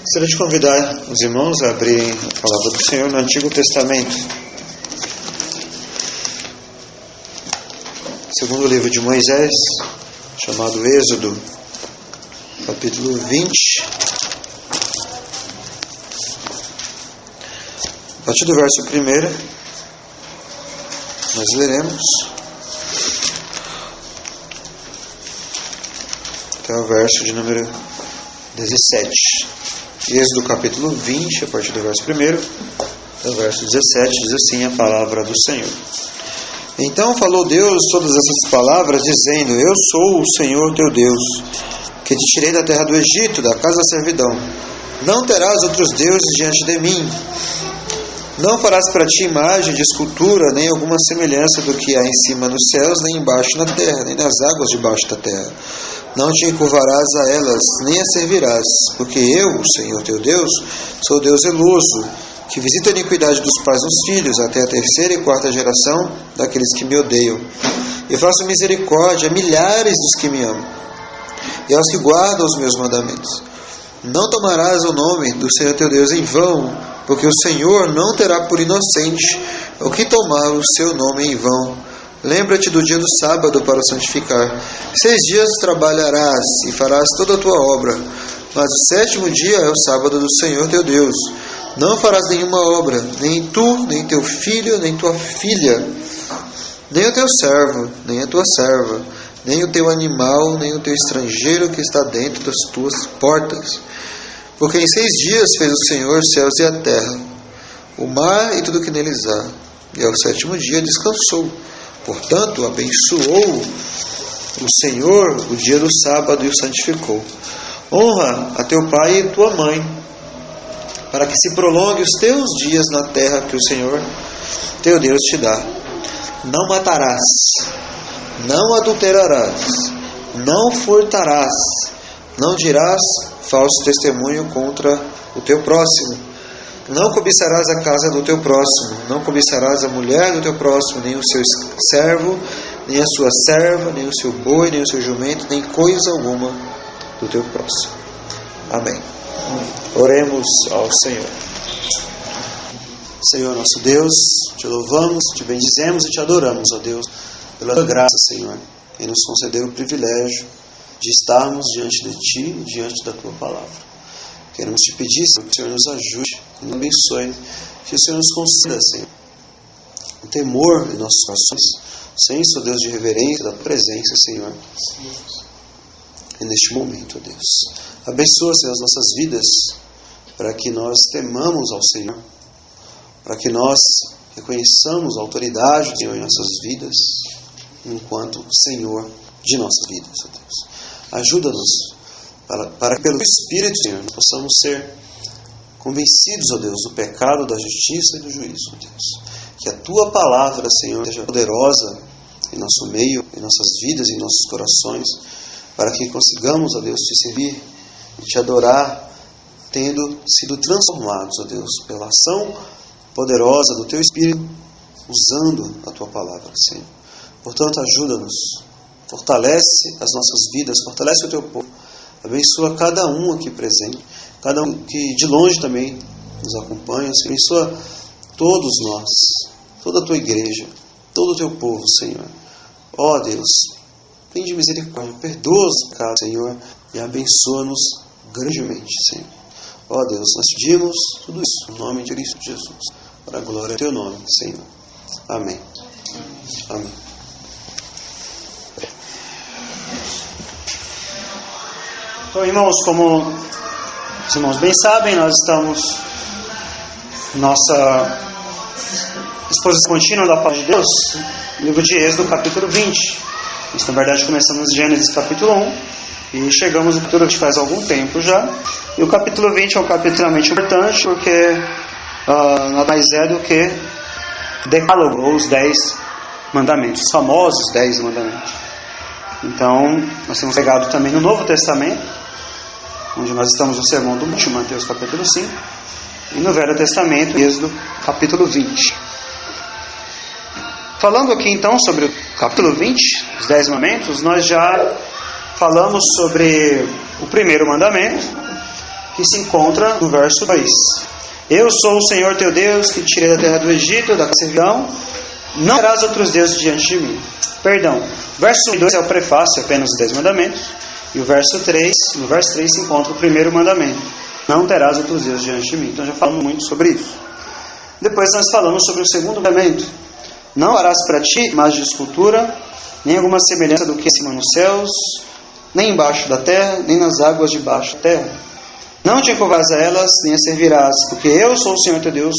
Gostaria de convidar os irmãos a abrirem a palavra do Senhor no Antigo Testamento. Segundo o livro de Moisés, chamado Êxodo, capítulo 20. A partir do verso 1, nós leremos até o verso de número 17. Êxodo capítulo 20, a partir do verso 1 até o verso 17, diz assim a palavra do Senhor. Então falou Deus todas essas palavras, dizendo: Eu sou o Senhor teu Deus, que te tirei da terra do Egito, da casa da servidão. Não terás outros deuses diante de mim. Não farás para ti imagem de escultura, nem alguma semelhança do que há em cima nos céus, nem embaixo na terra, nem nas águas debaixo da terra. Não te encurvarás a elas, nem as servirás, porque eu, o Senhor teu Deus, sou Deus zeloso, que visita a iniquidade dos pais nos filhos, até a terceira e quarta geração daqueles que me odeiam. E faço misericórdia a milhares dos que me amam, e aos que guardam os meus mandamentos. Não tomarás o nome do Senhor teu Deus em vão, porque o Senhor não terá por inocente o que tomar o seu nome em vão. Lembra-te do dia do sábado para o santificar. 6 dias trabalharás e farás toda a tua obra, mas o 7º dia é o sábado do Senhor teu Deus. Não farás nenhuma obra, nem tu, nem teu filho, nem tua filha, nem o teu servo, nem a tua serva, nem o teu animal, nem o teu estrangeiro que está dentro das tuas portas. Porque em 6 dias fez o Senhor os céus e a terra, o mar e tudo que neles há, e ao 7º dia descansou. Portanto, abençoou o Senhor o dia do sábado e o santificou. Honra a teu pai e tua mãe, para que se prolongue os teus dias na terra que o Senhor teu Deus te dá. Não matarás, não adulterarás, não furtarás, não dirás falso testemunho contra o teu próximo. Não cobiçarás a casa do teu próximo, não cobiçarás a mulher do teu próximo, nem o seu servo, nem a sua serva, nem o seu boi, nem o seu jumento, nem coisa alguma do teu próximo. Amém. Oremos ao Senhor. Senhor nosso Deus, te louvamos, te bendizemos e te adoramos, ó Deus, pela tua graça, Senhor, em nos conceder o privilégio de estarmos diante de Ti e diante da Tua palavra. Queremos te pedir, Senhor, que o Senhor nos ajude e nos abençoe, que o Senhor nos conceda, Senhor, o temor em nossos corações, senso, Deus, de reverência da presença, Senhor, e neste momento, ó Deus. Abençoa, Senhor, as nossas vidas, para que nós temamos ao Senhor, para que nós reconheçamos a autoridade do Senhor em nossas vidas, enquanto Senhor de nossas vidas, ó Deus. Ajuda-nos para que pelo Espírito, Senhor, nós possamos ser convencidos, ó Deus, do pecado, da justiça e do juízo, ó Deus. Que a Tua palavra, Senhor, seja poderosa em nosso meio, em nossas vidas, em nossos corações, para que consigamos, ó Deus, Te servir e Te adorar, tendo sido transformados, ó Deus, pela ação poderosa do Teu Espírito, usando a Tua palavra, Senhor. Portanto, ajuda-nos, fortalece as nossas vidas, fortalece o Teu povo, abençoa cada um aqui presente, cada um que de longe também nos acompanha, abençoa todos nós, toda a Tua igreja, todo o Teu povo, Senhor. Ó Deus, tem de misericórdia, perdoa os pecados, Senhor, e abençoa-nos grandemente, Senhor. Ó Deus, nós pedimos tudo isso no nome de Cristo Jesus, para a glória do Teu nome, Senhor. Amém. Amém. Então, irmãos, como os irmãos bem sabem, nós estamos nossa exposição contínua da palavra de Deus, livro de Êxodo, capítulo 20. Nós, na verdade, começamos Gênesis, capítulo 1, e chegamos no capítulo 20 faz algum tempo já. E o capítulo 20 é um capítulo extremamente importante, porque nada mais é do que decálogo, ou os 10 mandamentos, os famosos 10 mandamentos. Então, nós temos pegado também no Novo Testamento, onde nós estamos no Sermão do Monte, Mateus capítulo 5, e no Velho Testamento, Êxodo capítulo 20. Falando aqui então sobre o capítulo 20, os 10 mandamentos, nós já falamos sobre o primeiro mandamento, que se encontra no verso 2. Eu sou o Senhor teu Deus, que te tirei da terra do Egito, da servidão. Não terás outros deuses diante de mim. Perdão. Verso 1 e 2 é o prefácio, apenas os 10 mandamentos. E o verso 3, no verso 3 se encontra o primeiro mandamento. Não terás outros deuses diante de mim. Então já falamos muito sobre isso. Depois nós falamos sobre o segundo mandamento. Não farás para ti imagem de escultura, nem alguma semelhança do que é acima nos céus, nem embaixo da terra, nem nas águas debaixo da terra. Não te encurvarás a elas, nem as servirás, porque eu sou o Senhor teu Deus,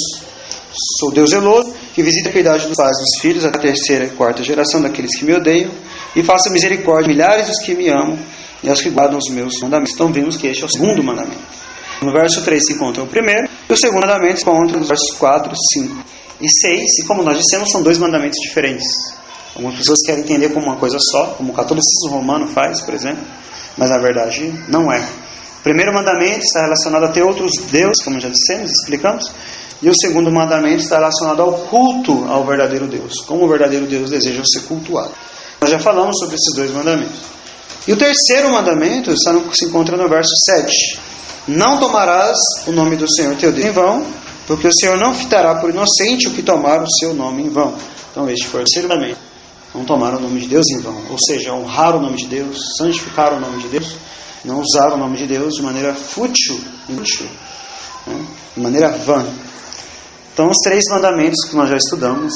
sou Deus zeloso, que visita a piedade dos pais e dos filhos, até a terceira e quarta geração daqueles que me odeiam, e faço misericórdia a milhares dos que me amam, e aos que guardam os meus mandamentos. Então vimos que este é o segundo mandamento. No verso 3 se encontra o primeiro, e o segundo mandamento se encontra nos versos 4, 5 e 6, e como nós dissemos, são dois mandamentos diferentes. Algumas pessoas querem entender como uma coisa só, como o catolicismo romano faz, por exemplo, mas na verdade não é. O primeiro mandamento está relacionado a ter outros deuses, como já dissemos, explicamos, e o segundo mandamento está relacionado ao culto ao verdadeiro Deus, como o verdadeiro Deus deseja ser cultuado. Nós já falamos sobre esses dois mandamentos. E o terceiro mandamento se encontra no verso 7. Não tomarás o nome do Senhor teu Deus em vão, porque o Senhor não fitará por inocente o que tomar o seu nome em vão. Então este foi o terceiro mandamento. Não tomar o nome de Deus em vão, ou seja, honrar o nome de Deus, santificar o nome de Deus, não usar o nome de Deus de maneira fútil, inútil, né? De maneira vã. Então os três mandamentos que nós já estudamos,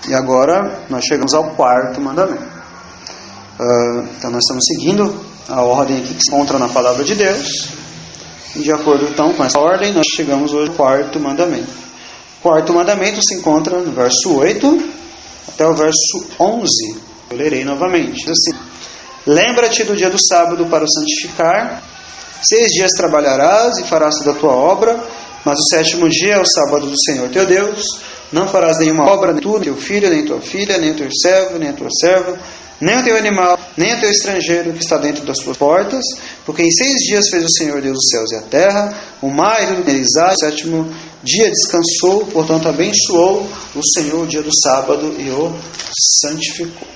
e agora nós chegamos ao quarto mandamento. Então nós estamos seguindo a ordem aqui que se encontra na palavra de Deus, e de acordo então com essa ordem nós chegamos hoje ao quarto mandamento. O quarto mandamento se encontra no verso 8 até o verso 11. Eu lerei novamente. Diz assim: lembra-te do dia do sábado para o santificar. 6 dias trabalharás e farás toda a tua obra, mas o sétimo dia é o sábado do Senhor teu Deus. Não farás nenhuma obra, nem tu, nem teu filho, nem tua filha, nem o teu servo, nem a tua serva, nem o teu animal, nem o teu estrangeiro que está dentro das tuas portas, porque em 6 dias fez o Senhor Deus os céus e a terra, o mar e tudo que neles há. O sétimo dia descansou, portanto abençoou o Senhor o dia do sábado e o santificou.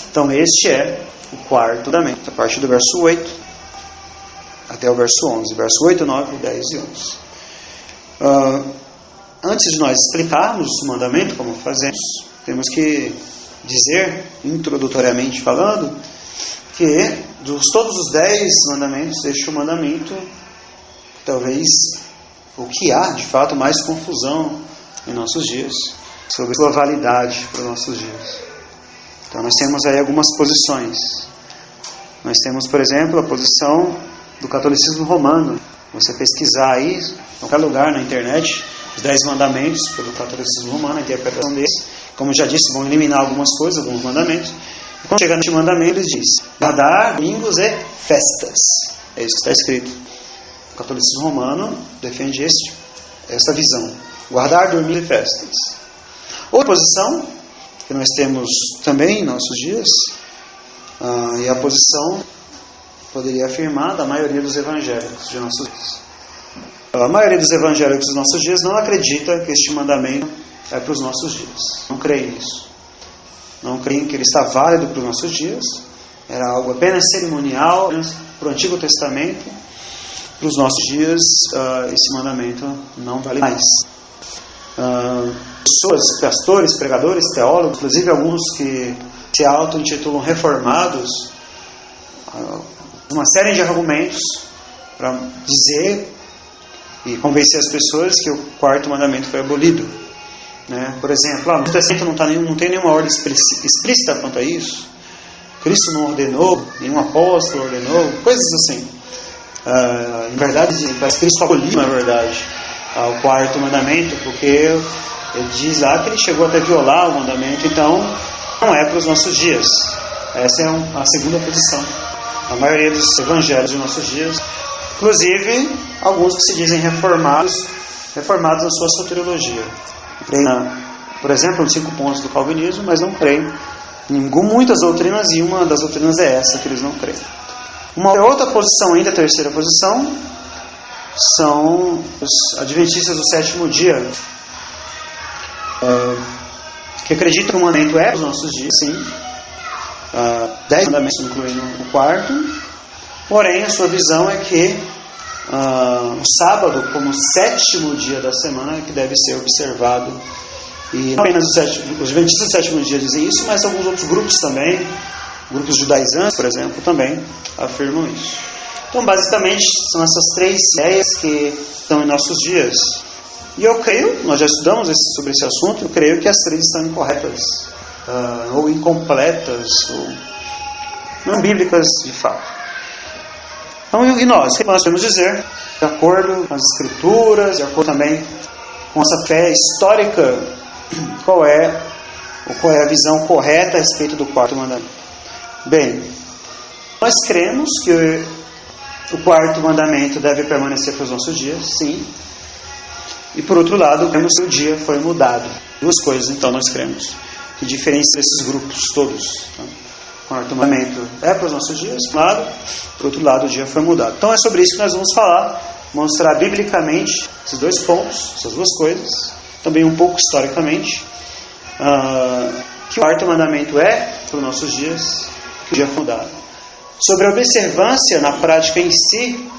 Então este é o quarto mandamento, a partir do verso 8 até o verso 11. Verso 8, 9, 10 e 11. Antes de nós explicarmos o mandamento, como fazemos, temos que dizer, introdutoriamente falando, que dos todos os 10 mandamentos, este é o mandamento, talvez, o que há, de fato, mais confusão em nossos dias, sobre sua validade para os nossos dias. Então nós temos aí algumas posições. Nós temos, por exemplo, a posição do catolicismo romano. Você pesquisar aí, em qualquer lugar na internet, os 10 mandamentos pelo catolicismo romano, a interpretação deles. Como já disse, vão eliminar algumas coisas, alguns mandamentos. E quando chegar neste mandamento, eles dizem: guardar domingos e festas. É isso que está escrito. O catolicismo romano defende essa visão: guardar, dormir e festas. Outra posição que nós temos também em nossos dias, e a posição, poderia afirmar, da maioria dos evangélicos de nossos dias. A maioria dos evangélicos dos nossos dias não acredita que este mandamento é para os nossos dias. Não creem nisso. Não creem que ele está válido para os nossos dias. Era algo apenas cerimonial, apenas para o Antigo Testamento. Para os nossos dias, esse mandamento não vale mais. Pessoas, pastores, pregadores, teólogos, inclusive alguns que se auto-intitulam reformados, uma série de argumentos para dizer e convencer as pessoas que o quarto mandamento foi abolido. Né? Por exemplo, no Testamento não tem nenhuma ordem explícita quanto a isso. Cristo não ordenou, nenhum apóstolo ordenou, coisas assim. Em verdade, parece que Cristo aboliu, na verdade, o quarto mandamento, porque ele diz lá que ele chegou até violar o mandamento, então não é para os nossos dias. Essa é a segunda posição. A maioria dos evangelhos de nossos dias, inclusive alguns que se dizem reformados na sua soteriologia. Creem, por exemplo, nos 5 pontos do calvinismo, mas não creem em muitas doutrinas, e uma das doutrinas é essa, que eles não creem. Uma outra posição, ainda a terceira posição, são os adventistas do sétimo dia, que acreditam que o mandamento é para os nossos dias, sim. 10 mandamentos incluindo o quarto, porém a sua visão é que o sábado como o 7º dia da semana que deve ser observado. E não apenas os adventistas do 7º dia dizem isso, mas alguns outros grupos também, grupos judaizantes, por exemplo, também afirmam isso. Então, basicamente, são essas 3 ideias que estão em nossos dias. E eu creio, nós já estudamos sobre esse assunto, eu creio que as 3 estão incorretas, ou incompletas, ou não bíblicas de fato. Então, e nós? O que nós podemos dizer? De acordo com as Escrituras, de acordo também com essa fé histórica, qual é a visão correta a respeito do 4º mandamento? Bem, nós cremos que o 4º mandamento deve permanecer para os nossos dias, sim. E por outro lado, cremos que o dia foi mudado. 2 coisas, então, nós cremos, que diferenciam esses grupos todos. O 4º mandamento é para os nossos dias, por um lado, por outro lado, o dia foi mudado. Então é sobre isso que nós vamos falar, mostrar biblicamente esses 2 pontos, essas 2 coisas, também um pouco historicamente, que o 4º mandamento é para os nossos dias, que o dia foi mudado. Sobre a observância na prática em si,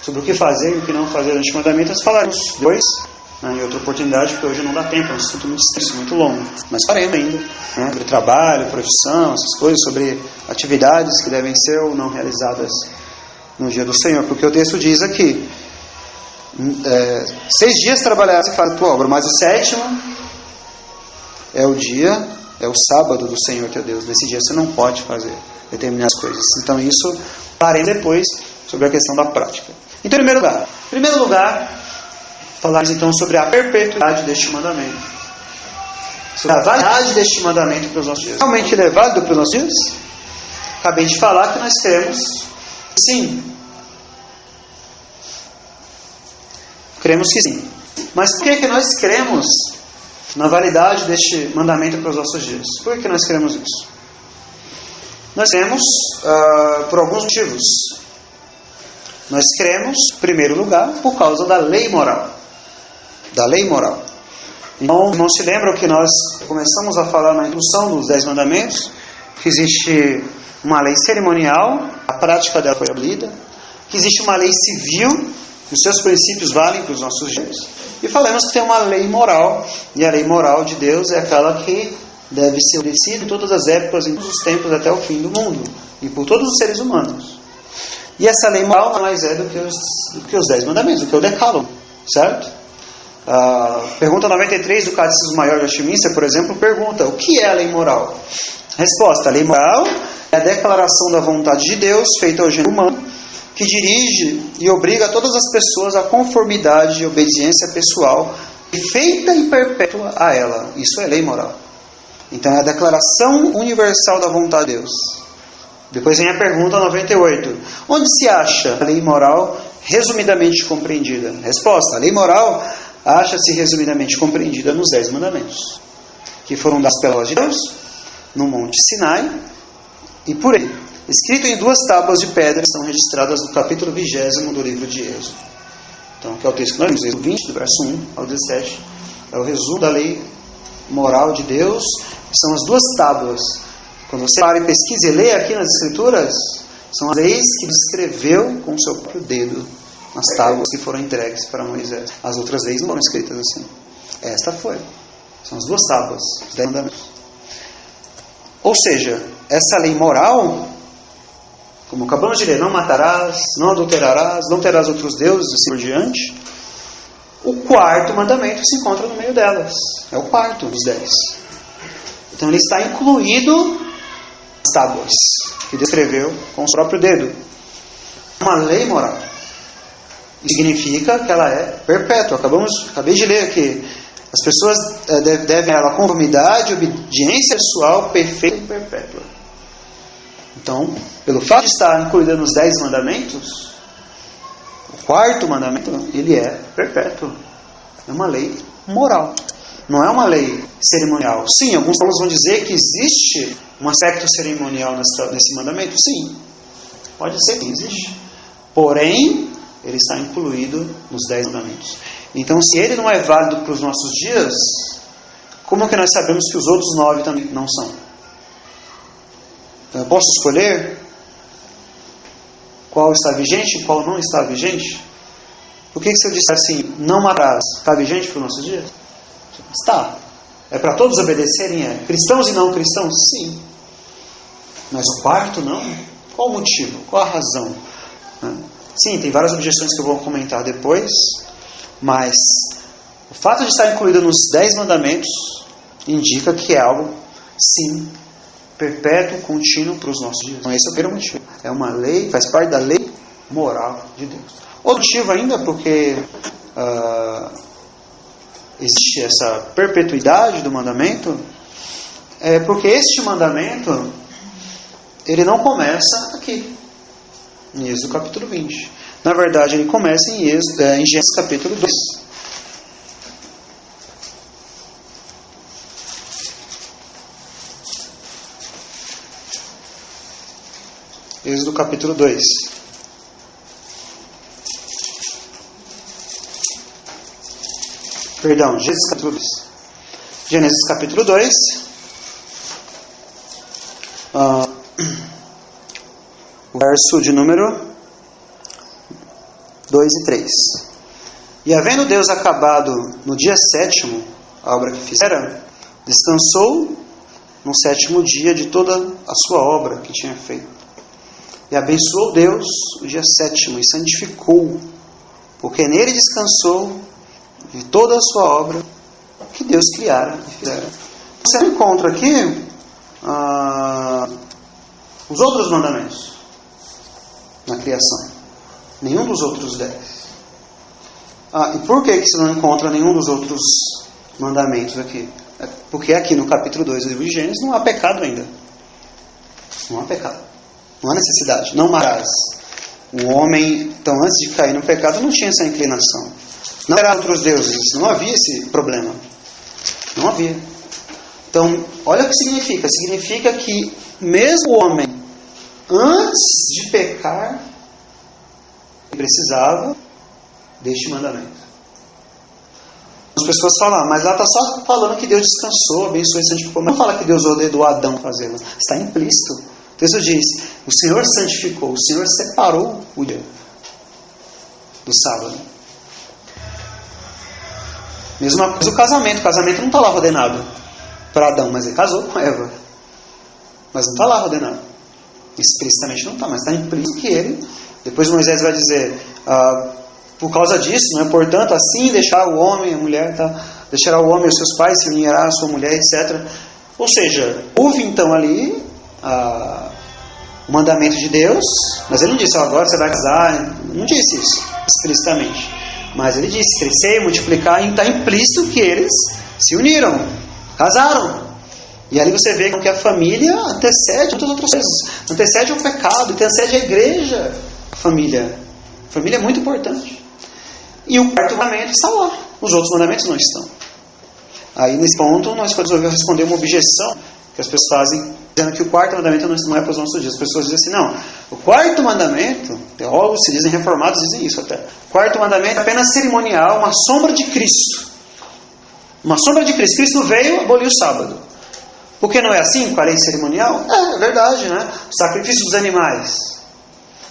sobre o que fazer e o que não fazer durante o mandamento, nós falaremos depois, em outra oportunidade, porque hoje não dá tempo, é um assunto muito extenso, muito longo. Mas faremos ainda, sobre trabalho, profissão, essas coisas, sobre atividades que devem ser ou não realizadas no dia do Senhor. Porque o texto diz aqui, 6 dias trabalharás e faz a tua obra, mas o 7º é o dia, é o sábado do Senhor teu Deus. Nesse dia você não pode fazer determinadas coisas. Então isso faremos depois sobre a questão da prática. Então, em primeiro lugar, falaremos então sobre a perpetuidade deste mandamento. Sobre a validade deste mandamento para os nossos dias. Realmente ele é válido para os nossos dias? Acabei de falar que nós cremos sim. Cremos que sim. Mas por que nós cremos na validade deste mandamento para os nossos dias? Por que nós cremos isso? Nós cremos por alguns motivos. Nós cremos, em primeiro lugar, por causa da lei moral. Da lei moral. Então, não se lembram que nós começamos a falar na introdução dos 10 mandamentos, que existe uma lei cerimonial, a prática dela foi abolida, que existe uma lei civil, que os seus princípios valem para os nossos dias, e falamos que tem uma lei moral, e a lei moral de Deus é aquela que deve ser obedecida em todas as épocas, em todos os tempos, até o fim do mundo, e por todos os seres humanos. E essa lei moral não mais é do que os 10 mandamentos, do que o decálogo, certo? Pergunta 93 do Catecismo Maior de Westminster, por exemplo, pergunta: o que é a lei moral? Resposta: a lei moral é a declaração da vontade de Deus feita ao gênero humano, que dirige e obriga todas as pessoas à conformidade e obediência pessoal, feita e perpétua a ela. Isso é lei moral. Então é a declaração universal da vontade de Deus. Depois vem a pergunta 98. Onde se acha a lei moral resumidamente compreendida? Resposta: a lei moral acha-se resumidamente compreendida nos 10 mandamentos, que foram dados pela voz de Deus, no Monte Sinai, e por ele, escrito em 2 tábuas de pedra, que estão registradas no capítulo 20 do livro de Êxodo. Então, que é o texto que nós lemos, Êxodo 20, do verso 1 ao 17, é o resumo da lei moral de Deus, que são as 2 tábuas. Quando você para e pesquisa e lê aqui nas Escrituras, são as leis que ele escreveu com o seu próprio dedo nas tábuas que foram entregues para Moisés. As outras leis não foram escritas assim. Esta foi. São as 2 tábuas, os 10 mandamentos. Ou seja, essa lei moral, como acabamos de ler, não matarás, não adulterarás, não terás outros deuses, assim por diante, o 4º mandamento se encontra no meio delas. É o 4º dos 10. Então ele está incluído nas tábuas que Deus escreveu com o seu próprio dedo. Uma lei moral. Significa que ela é perpétua. Acabei de ler aqui. As pessoas devem a ela conformidade, obediência pessoal, perfeita e perpétua. Então, pelo fato de estar incluída nos 10 mandamentos, o 4º mandamento, ele é perpétuo. É uma lei moral. Não é uma lei cerimonial. Sim, alguns teólogos vão dizer que existe um aspecto cerimonial nesse mandamento. Sim, pode ser que existe. Porém, ele está incluído nos 10 mandamentos. Então, se ele não é válido para os nossos dias, como que nós sabemos que os outros 9 também não são? Então, eu posso escolher qual está vigente e qual não está vigente? Por que se eu disser assim, não matarás, está vigente para os nossos dias? Está. É para todos obedecerem? É. Cristãos e não cristãos? Sim. Mas o quarto não? Qual o motivo? Qual a razão? Sim, tem várias objeções que eu vou comentar depois, mas o fato de estar incluído nos 10 mandamentos indica que é algo, sim, perpétuo, contínuo para os nossos dias. Então esse é o primeiro motivo. É uma lei, faz parte da lei moral de Deus. Outro motivo ainda, porque existe essa perpetuidade do mandamento, é porque este mandamento, ele não começa aqui, em Êxodo capítulo 20. Na verdade, ele começa em Gênesis capítulo 2. Êxodo capítulo 2. Perdão, Gênesis capítulo 2. Gênesis capítulo 2. O verso de número 2 e 3. E havendo Deus acabado no dia 7º a obra que fizera, descansou no 7º dia de toda a sua obra que tinha feito. E abençoou Deus o dia 7º e santificou, porque nele descansou de toda a sua obra que Deus criara e fizera. Você encontra aqui os outros mandamentos na criação. Nenhum dos outros 10. E por que você não encontra nenhum dos outros mandamentos aqui? Porque aqui no capítulo 2 do livro de Gênesis não há pecado ainda. Não há pecado. Não há necessidade. Não matarás. O homem, então, antes de cair no pecado, não tinha essa inclinação. Não eram outros deuses. Não havia esse problema. Não havia. Então, olha o que significa. Significa que mesmo o homem, antes de pecar, precisava deste mandamento. As pessoas falam, mas lá está só falando que Deus descansou, abençoou e santificou. Mas não fala que Deus ordenou Adão fazê-lo. Está implícito. O texto diz, o Senhor santificou, o Senhor separou o dia do sábado. Mesma coisa o casamento. O casamento não está lá ordenado para Adão, mas ele casou com Eva. Mas não está lá ordenado. Explicitamente não está, mas está implícito que ele... Depois Moisés vai dizer, por causa disso, né, portanto, assim deixar o homem, a mulher, deixará o homem e os seus pais, se unirá a sua mulher, etc. Ou seja, houve então ali o mandamento de Deus, mas ele não disse, agora você vai casar, não disse isso explicitamente. Mas ele disse, crescer, multiplicar, e está implícito que eles se uniram, casaram. E ali você vê que a família antecede todas as outras coisas, antecede o pecado, antecede a igreja. Família é muito importante. E o quarto mandamento está lá. Os outros mandamentos não estão. Aí nesse ponto nós podemos responder uma objeção que as pessoas fazem, dizendo que o quarto mandamento não é para os nossos dias. As pessoas dizem assim, não, o quarto mandamento, teólogos se dizem reformados, dizem isso até. O quarto mandamento é apenas cerimonial, uma sombra de Cristo. Uma sombra de Cristo. Cristo veio, aboliu o sábado. Porque não é assim com a lei cerimonial? É verdade, né? O sacrifício dos animais.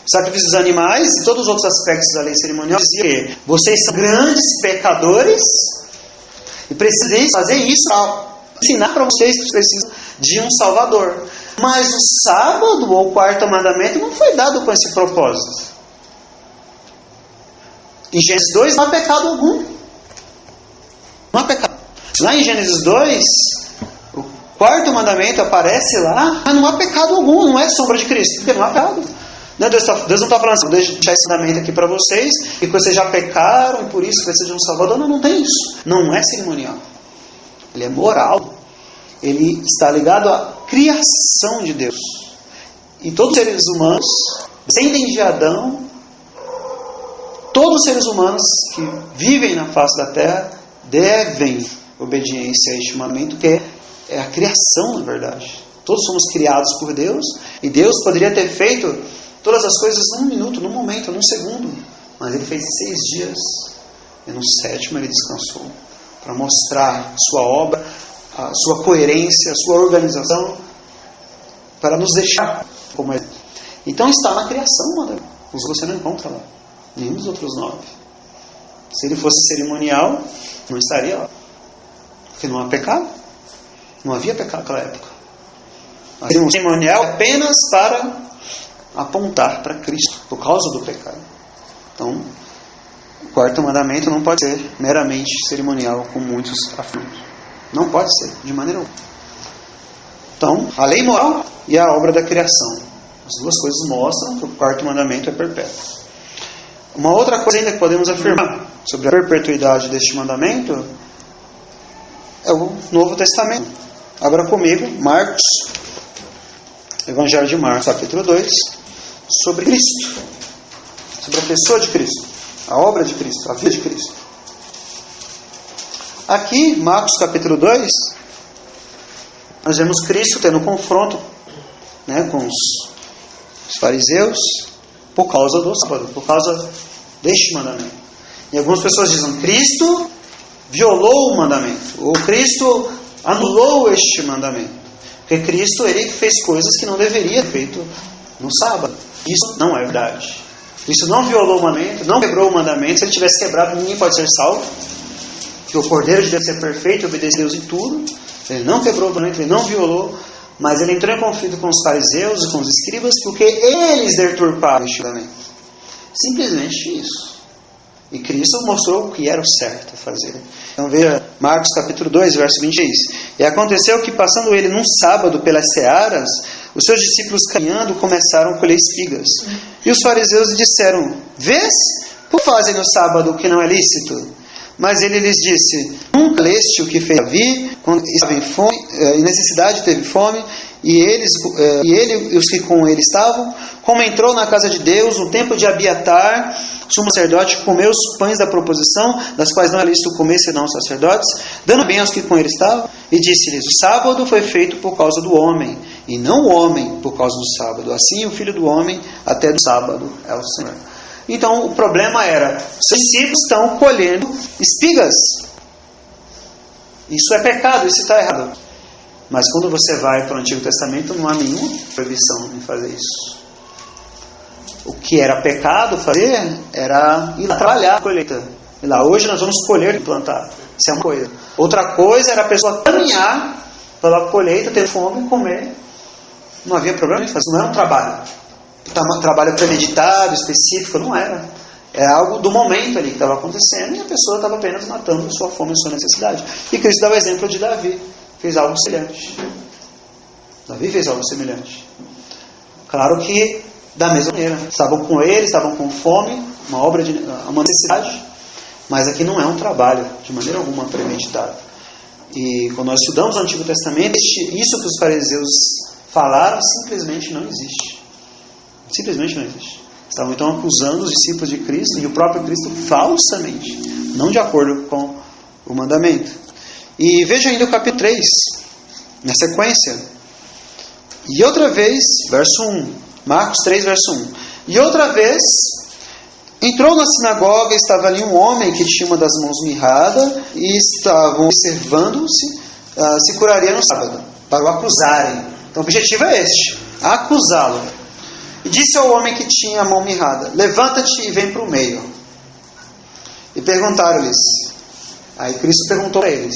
O sacrifício dos animais e todos os outros aspectos da lei cerimonial diziam que vocês são grandes pecadores e precisam fazer isso para ensinar para vocês que precisam de um Salvador. Mas o sábado, ou o quarto mandamento, não foi dado com esse propósito. Em Gênesis 2 não há pecado algum. Não há pecado. Lá em Gênesis 2, o quarto mandamento aparece lá, mas não há pecado algum, não é sombra de Cristo, porque não há pecado. Deus não está falando assim, deixa eu deixar esse mandamento aqui para vocês, e que vocês já pecaram, e por isso precisam de um Salvador. Não tem isso. Não é cerimonial. Ele é moral. Ele está ligado à criação de Deus. E todos os seres humanos, descendem de Adão, todos os seres humanos que vivem na face da terra, devem obediência a este mandamento, que é a criação, na verdade. Todos somos criados por Deus, e Deus poderia ter feito todas as coisas num minuto, num momento, num segundo. Mas Ele fez 6 dias. E no 7º Ele descansou. Para mostrar sua obra, a sua coerência, a sua organização. Para nos deixar como é. Então está na criação, mano. Você não encontra lá. Nenhum dos outros 9. Se ele fosse cerimonial, não estaria lá. Porque não há pecado. Não havia pecado naquela época. Havia um cerimonial apenas para apontar para Cristo, por causa do pecado. Então, o quarto mandamento não pode ser meramente cerimonial, como muitos afirmam. Não pode ser, de maneira alguma. Então, a lei moral e a obra da criação. As duas coisas mostram que o quarto mandamento é perpétuo. Uma outra coisa ainda que podemos afirmar sobre a perpetuidade deste mandamento é o Novo Testamento. Abra comigo, Marcos, Evangelho de Marcos, capítulo 2, sobre Cristo, sobre a pessoa de Cristo, a obra de Cristo, a vida de Cristo. Aqui, Marcos capítulo 2, nós vemos Cristo tendo um confronto, com os fariseus por causa do sábado, por causa deste mandamento. E algumas pessoas dizem, Cristo violou o mandamento, ou Cristo anulou este mandamento. Porque Cristo, ele fez coisas que não deveria ter feito no sábado. Isso não é verdade. Cristo não violou o mandamento, não quebrou o mandamento. Se ele tivesse quebrado, ninguém pode ser salvo. Porque o Cordeiro devia ser perfeito e obedecer a Deus em tudo. Ele não quebrou o mandamento, ele não violou. Mas ele entrou em conflito com os fariseus e com os escribas porque eles deturparam este mandamento. Simplesmente isso. E Cristo mostrou o que era o certo a fazer. Então veja Marcos capítulo 2, verso 26. E aconteceu que, passando ele num sábado pelas searas, os seus discípulos caminhando começaram a colher espigas. E os fariseus lhe disseram, vês, por que fazem no sábado o que não é lícito? Mas ele lhes disse, nunca leste o que fez Davi, quando estava em fome, em necessidade teve fome, e ele e os que com ele estavam, como entrou na casa de Deus no tempo de Abiatar, sumo sacerdote, comeu os pães da proposição, das quais não é lícito comer senão os sacerdotes, dando bem aos que com ele estavam, e disse-lhes, o sábado foi feito por causa do homem, e não o homem por causa do sábado. Assim o Filho do Homem até do sábado é o Senhor. Então o problema era, os discípulos estão colhendo espigas. Isso é pecado, isso está errado. Mas quando você vai para o Antigo Testamento, não há nenhuma proibição em fazer isso. O que era pecado fazer era ir lá trabalhar a colheita. E lá, hoje nós vamos colher e plantar. Isso é uma coisa. Outra coisa era a pessoa caminhar pela colheita, ter fome e comer. Não havia problema em fazer. Não era um trabalho. Um trabalho premeditado, específico, não era. É algo do momento ali que estava acontecendo e a pessoa estava apenas matando a sua fome e a sua necessidade. E Cristo dá o exemplo de Davi. Fez algo semelhante. Davi fez algo semelhante. Claro que da mesma maneira. Estavam com ele, estavam com fome, uma necessidade. Mas aqui não é um trabalho, de maneira alguma premeditado. E quando nós estudamos o Antigo Testamento, isso que os fariseus falaram simplesmente não existe. Simplesmente não existe. Estavam então acusando os discípulos de Cristo e o próprio Cristo falsamente, não de acordo com o mandamento. E veja ainda o capítulo 3, na sequência. E outra vez, verso 1, Marcos 3, verso 1. E outra vez, entrou na sinagoga e estava ali um homem que tinha uma das mãos mirrada e estavam observando-se se curaria no sábado, para o acusarem. Então o objetivo é este, acusá-lo. E disse ao homem que tinha a mão mirrada, levanta-te e vem para o meio. E perguntaram-lhes, aí Cristo perguntou a eles,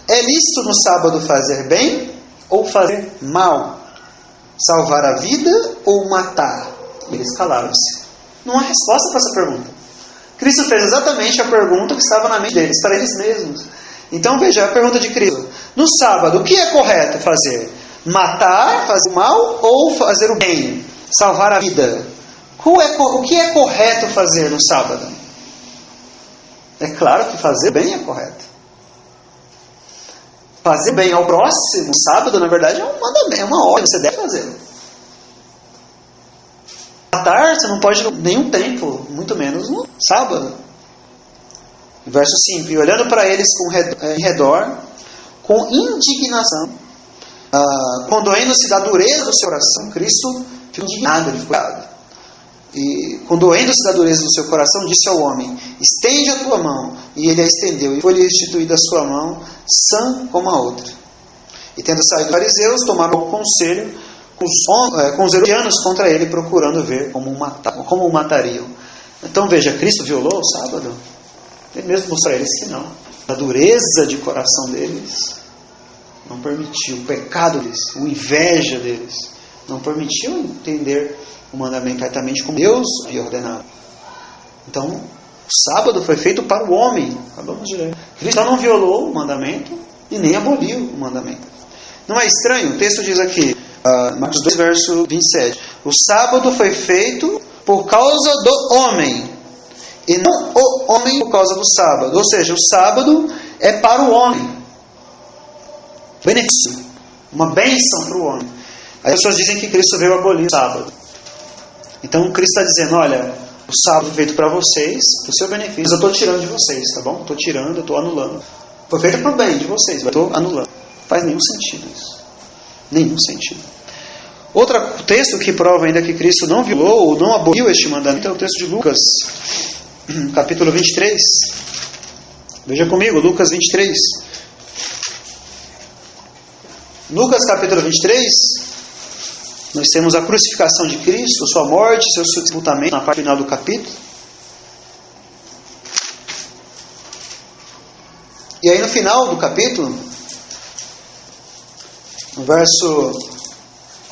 é lícito no sábado fazer bem ou fazer mal? Salvar a vida ou matar? E eles calaram-se. Não há resposta para essa pergunta. Cristo fez exatamente a pergunta que estava na mente deles, para eles mesmos. Então veja a pergunta de Cristo. No sábado, o que é correto fazer? Matar, fazer o mal ou fazer o bem? Salvar a vida? O que é correto fazer no sábado? É claro que fazer bem é correto. Fazer bem ao próximo, no sábado, na verdade, é um mandamento, é uma ordem, você deve fazer. Matar, você não pode nenhum tempo, muito menos no sábado. Verso 5, e olhando para eles em redor, com indignação, condoendo-se da dureza do seu coração, Cristo ficou indignado, ele ficou irado. E condoendo-se da dureza do seu coração, disse ao homem, estende a tua mão. E ele a estendeu, e foi-lhe restituída a sua mão, sã como a outra. E tendo saído os fariseus, tomaram o conselho com os herodianos contra ele, procurando ver como o matariam. Então veja, Cristo violou o sábado? Ele mesmo mostrou a eles que não. A dureza de coração deles não permitiu, o pecado deles, a inveja deles, não permitiu entender o mandamento corretamente como Deus havia ordenado. Então, o sábado foi feito para o homem. Acabamos de ler. Cristo não violou o mandamento e nem aboliu o mandamento. Não é estranho? O texto diz aqui, Marcos 2, verso 27. O sábado foi feito por causa do homem, e não o homem por causa do sábado. Ou seja, o sábado é para o homem. Benefício, uma bênção para o homem. As pessoas dizem que Cristo veio abolir o sábado. Então Cristo está dizendo, olha, o sábado foi feito para vocês, para o seu benefício. Mas eu estou tirando de vocês, tá bom? Estou tirando, eu estou anulando. Foi feito para o bem de vocês, mas eu estou anulando. Não faz nenhum sentido isso. Nenhum sentido. Outro texto que prova ainda que Cristo não violou ou não aboliu este mandamento é o texto de Lucas, capítulo 23. Veja comigo, Lucas 23. Lucas capítulo 23, nós temos a crucificação de Cristo, sua morte, seu sepultamento, na parte final do capítulo. E aí no final do capítulo, no verso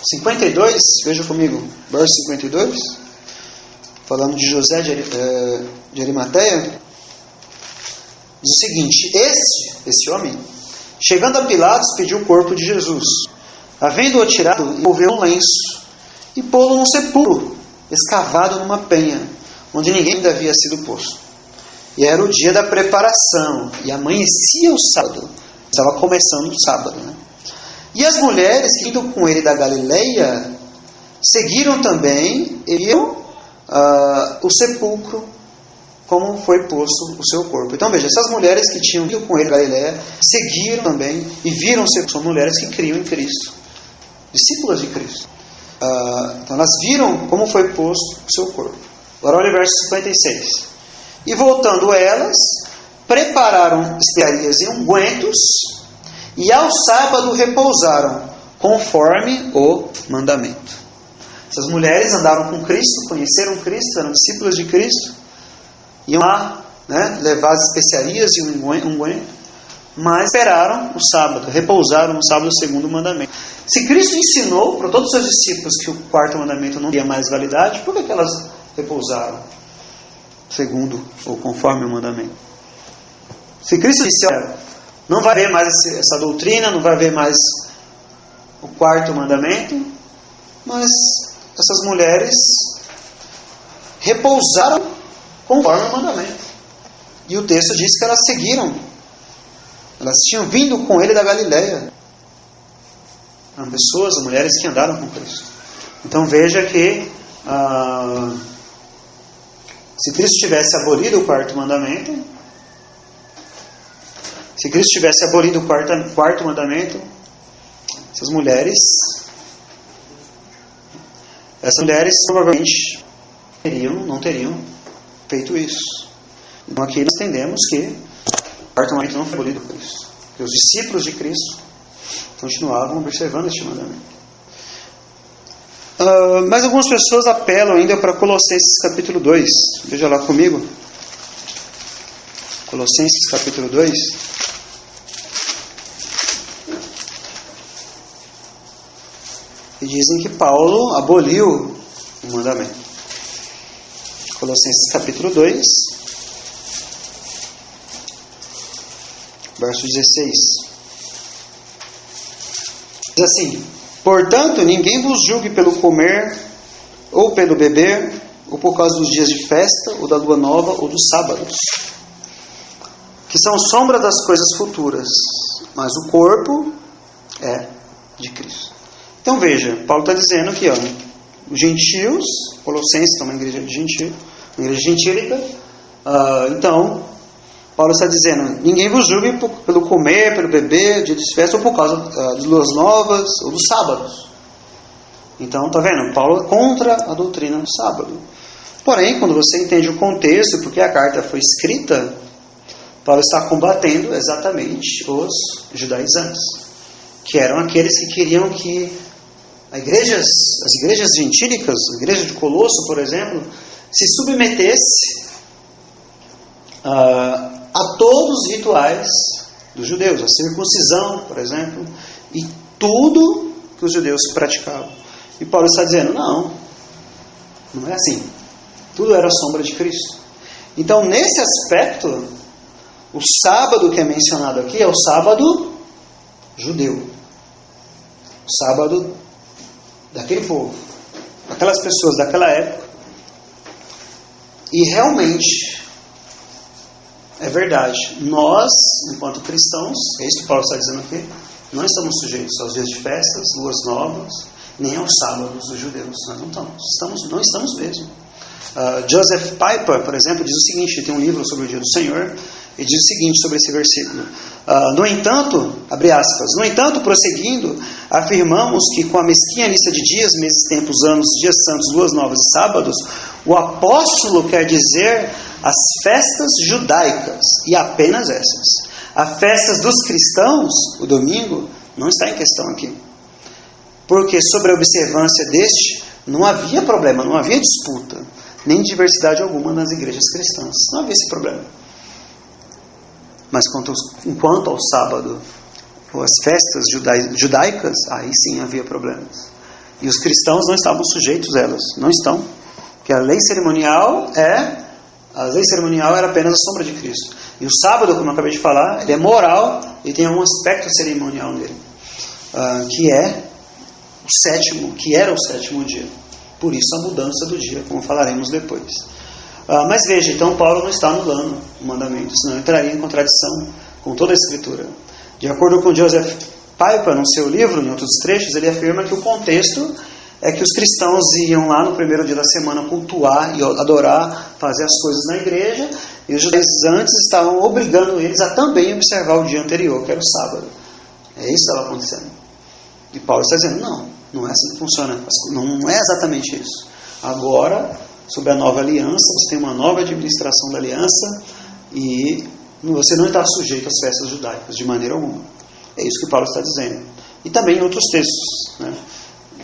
52, veja comigo, verso 52, falando de José de Arimateia, diz o seguinte: esse homem, chegando a Pilatos, pediu o corpo de Jesus. Havendo-o tirado, envolveu um lenço e pô-lo num sepulcro, escavado numa penha, onde ninguém ainda havia sido posto. E era o dia da preparação, e amanhecia o sábado. Estava começando o sábado, né? E as mulheres que indo com ele da Galileia, seguiram também, e viram o sepulcro, como foi posto o seu corpo. Então veja, essas mulheres que tinham ido com ele da Galileia, seguiram também, e viram o sepulcro. São mulheres que criam em Cristo, discípulas de Cristo. Então elas viram como foi posto o seu corpo. Agora olha o verso 56. E voltando elas, prepararam especiarias e ungüentos, e ao sábado repousaram, conforme o mandamento. Essas mulheres andaram com Cristo, conheceram Cristo, eram discípulas de Cristo, iam lá, né, levar as especiarias e o ungüento, mas esperaram o sábado, repousaram no sábado segundo o mandamento. Se Cristo ensinou para todos os seus discípulos que o quarto mandamento não tinha mais validade, por que elas repousaram segundo ou conforme o mandamento? Se Cristo disse, olha, não vai haver mais essa doutrina, não vai haver mais o quarto mandamento, mas essas mulheres repousaram conforme o mandamento. E o texto diz que elas seguiram. Elas tinham vindo com ele da Galileia. Eram pessoas, mulheres que andaram com Cristo. Então veja que se Cristo tivesse abolido o quarto mandamento, essas mulheres provavelmente não teriam feito isso. Então aqui nós entendemos que o quarto mandamento não foi abolido por isso. Porque os discípulos de Cristo continuavam observando este mandamento. Mas algumas pessoas apelam ainda para Colossenses capítulo 2. Veja lá comigo. Colossenses capítulo 2. E dizem que Paulo aboliu o mandamento. Colossenses capítulo 2, verso 16. Diz assim: portanto, ninguém vos julgue pelo comer, ou pelo beber, ou por causa dos dias de festa, ou da lua nova, ou dos sábados, que são sombra das coisas futuras, mas o corpo é de Cristo. Então veja, Paulo está dizendo aqui, os gentios, Colossenses, que é uma igreja gentil, uma igreja gentílica, então Paulo está dizendo, ninguém vos julgue pelo comer, pelo beber, dia de festa, ou por causa de luas novas, ou dos sábados. Então, está vendo? Paulo é contra a doutrina do sábado. Porém, quando você entende o contexto, porque a carta foi escrita, Paulo está combatendo exatamente os judaizantes, que eram aqueles que queriam que as igrejas gentílicas, a igreja de Colosso, por exemplo, se submetesse a todos os rituais dos judeus, a circuncisão, por exemplo, e tudo que os judeus praticavam. E Paulo está dizendo, não é assim. Tudo era sombra de Cristo. Então, nesse aspecto, o sábado que é mencionado aqui é o sábado judeu. O sábado daquele povo, daquelas pessoas daquela época. E realmente, é verdade, nós, enquanto cristãos, é isso que Paulo está dizendo aqui, não estamos sujeitos aos dias de festas, luas novas, nem aos sábados dos judeus. Nós não estamos mesmo. Joseph Piper, por exemplo, diz o seguinte, tem um livro sobre o dia do Senhor, e diz o seguinte sobre esse versículo. No entanto, abre aspas, no entanto, prosseguindo, afirmamos que com a mesquinha lista de dias, meses, tempos, anos, dias santos, luas novas e sábados, o apóstolo quer dizer as festas judaicas, e apenas essas. As festas dos cristãos, o domingo, não está em questão aqui. Porque sobre a observância deste, não havia problema, não havia disputa, nem diversidade alguma nas igrejas cristãs. Não havia esse problema. Mas enquanto ao sábado, ou as festas judaicas, aí sim havia problemas. E os cristãos não estavam sujeitos a elas. Não estão. Porque a lei cerimonial era apenas a sombra de Cristo. E o sábado, como eu acabei de falar, ele é moral e tem um aspecto cerimonial nele. Que era o sétimo dia. Por isso a mudança do dia, como falaremos depois. Mas veja, então Paulo não está anulando o mandamento, senão entraria em contradição com toda a Escritura. De acordo com Joseph Piper, no seu livro, em outros trechos, ele afirma que o contexto é que os cristãos iam lá no primeiro dia da semana cultuar e adorar, fazer as coisas na igreja, e os judeus antes estavam obrigando eles a também observar o dia anterior, que era o sábado. É isso que estava acontecendo. E Paulo está dizendo, não é assim que funciona, não é exatamente isso. Agora, sobre a nova aliança, você tem uma nova administração da aliança e você não está sujeito às festas judaicas de maneira alguma. É isso que Paulo está dizendo. E também em outros textos,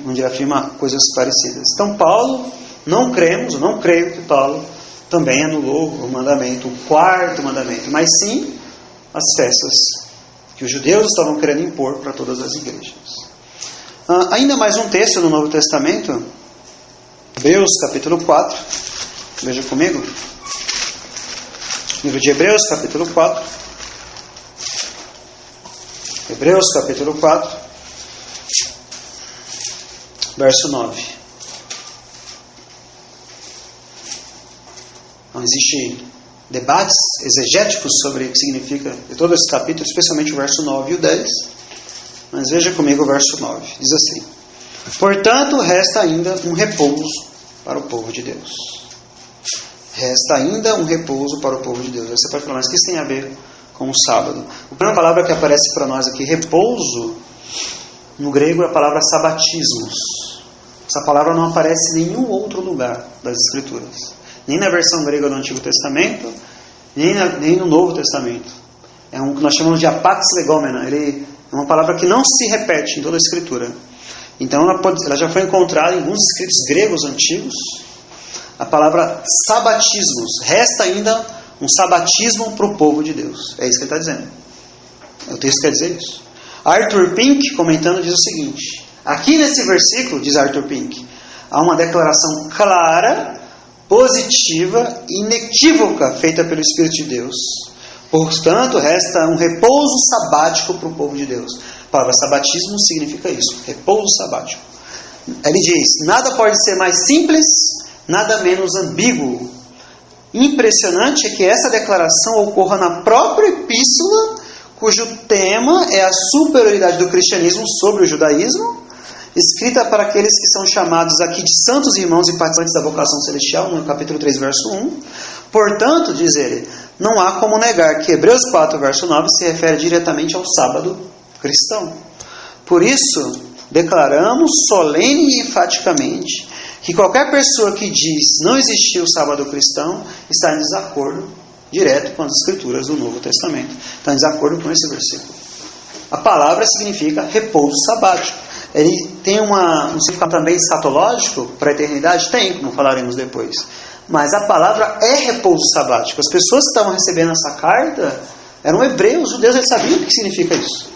onde ele afirma coisas parecidas. Então Paulo, não creio que Paulo também anulou o mandamento, o quarto mandamento, mas sim as festas que os judeus estavam querendo impor para todas as igrejas. Ainda mais um texto no Novo Testamento, Hebreus capítulo 4, veja comigo, livro de Hebreus capítulo 4, Hebreus capítulo 4, verso 9. Não existe debates exegéticos sobre o que significa todo esse capítulo, especialmente o verso 9 e o 10. Mas veja comigo o verso 9. Diz assim: portanto, resta ainda um repouso para o povo de Deus. Resta ainda um repouso para o povo de Deus. Aí você pode falar, mas o que isso tem a ver com o sábado? A primeira palavra que aparece para nós aqui, repouso, no grego é a palavra sabatismos. Essa palavra não aparece em nenhum outro lugar das Escrituras. Nem na versão grega do Antigo Testamento, nem no Novo Testamento. É um que nós chamamos de apax legomena. Ele é uma palavra que não se repete em toda a Escritura. Então ela já foi encontrada em alguns escritos gregos antigos. A palavra sabatismos. Resta ainda um sabatismo para o povo de Deus. É isso que ele está dizendo. O texto quer dizer isso. Arthur Pink, comentando, diz o seguinte: aqui nesse versículo, diz Arthur Pink, há uma declaração clara, positiva e inequívoca feita pelo Espírito de Deus. Portanto, resta um repouso sabático para o povo de Deus. A palavra sabatismo significa isso, repouso sabático. Ele diz, nada pode ser mais simples, nada menos ambíguo. Impressionante é que essa declaração ocorra na própria epístola, cujo tema é a superioridade do cristianismo sobre o judaísmo, escrita para aqueles que são chamados aqui de santos irmãos e participantes da vocação celestial, no capítulo 3, verso 1. Portanto, diz ele, não há como negar que Hebreus 4, verso 9 se refere diretamente ao sábado cristão. Por isso, declaramos solene e enfaticamente que qualquer pessoa que diz não existiu o sábado cristão está em desacordo direto com as Escrituras do Novo Testamento. Está em desacordo com esse versículo. A palavra significa repouso sabático. Ele tem um significado também escatológico para a eternidade? Tem, como falaremos depois. Mas a palavra é repouso sabático. As pessoas que estavam recebendo essa carta eram hebreus, judeus, eles sabiam o que significa isso.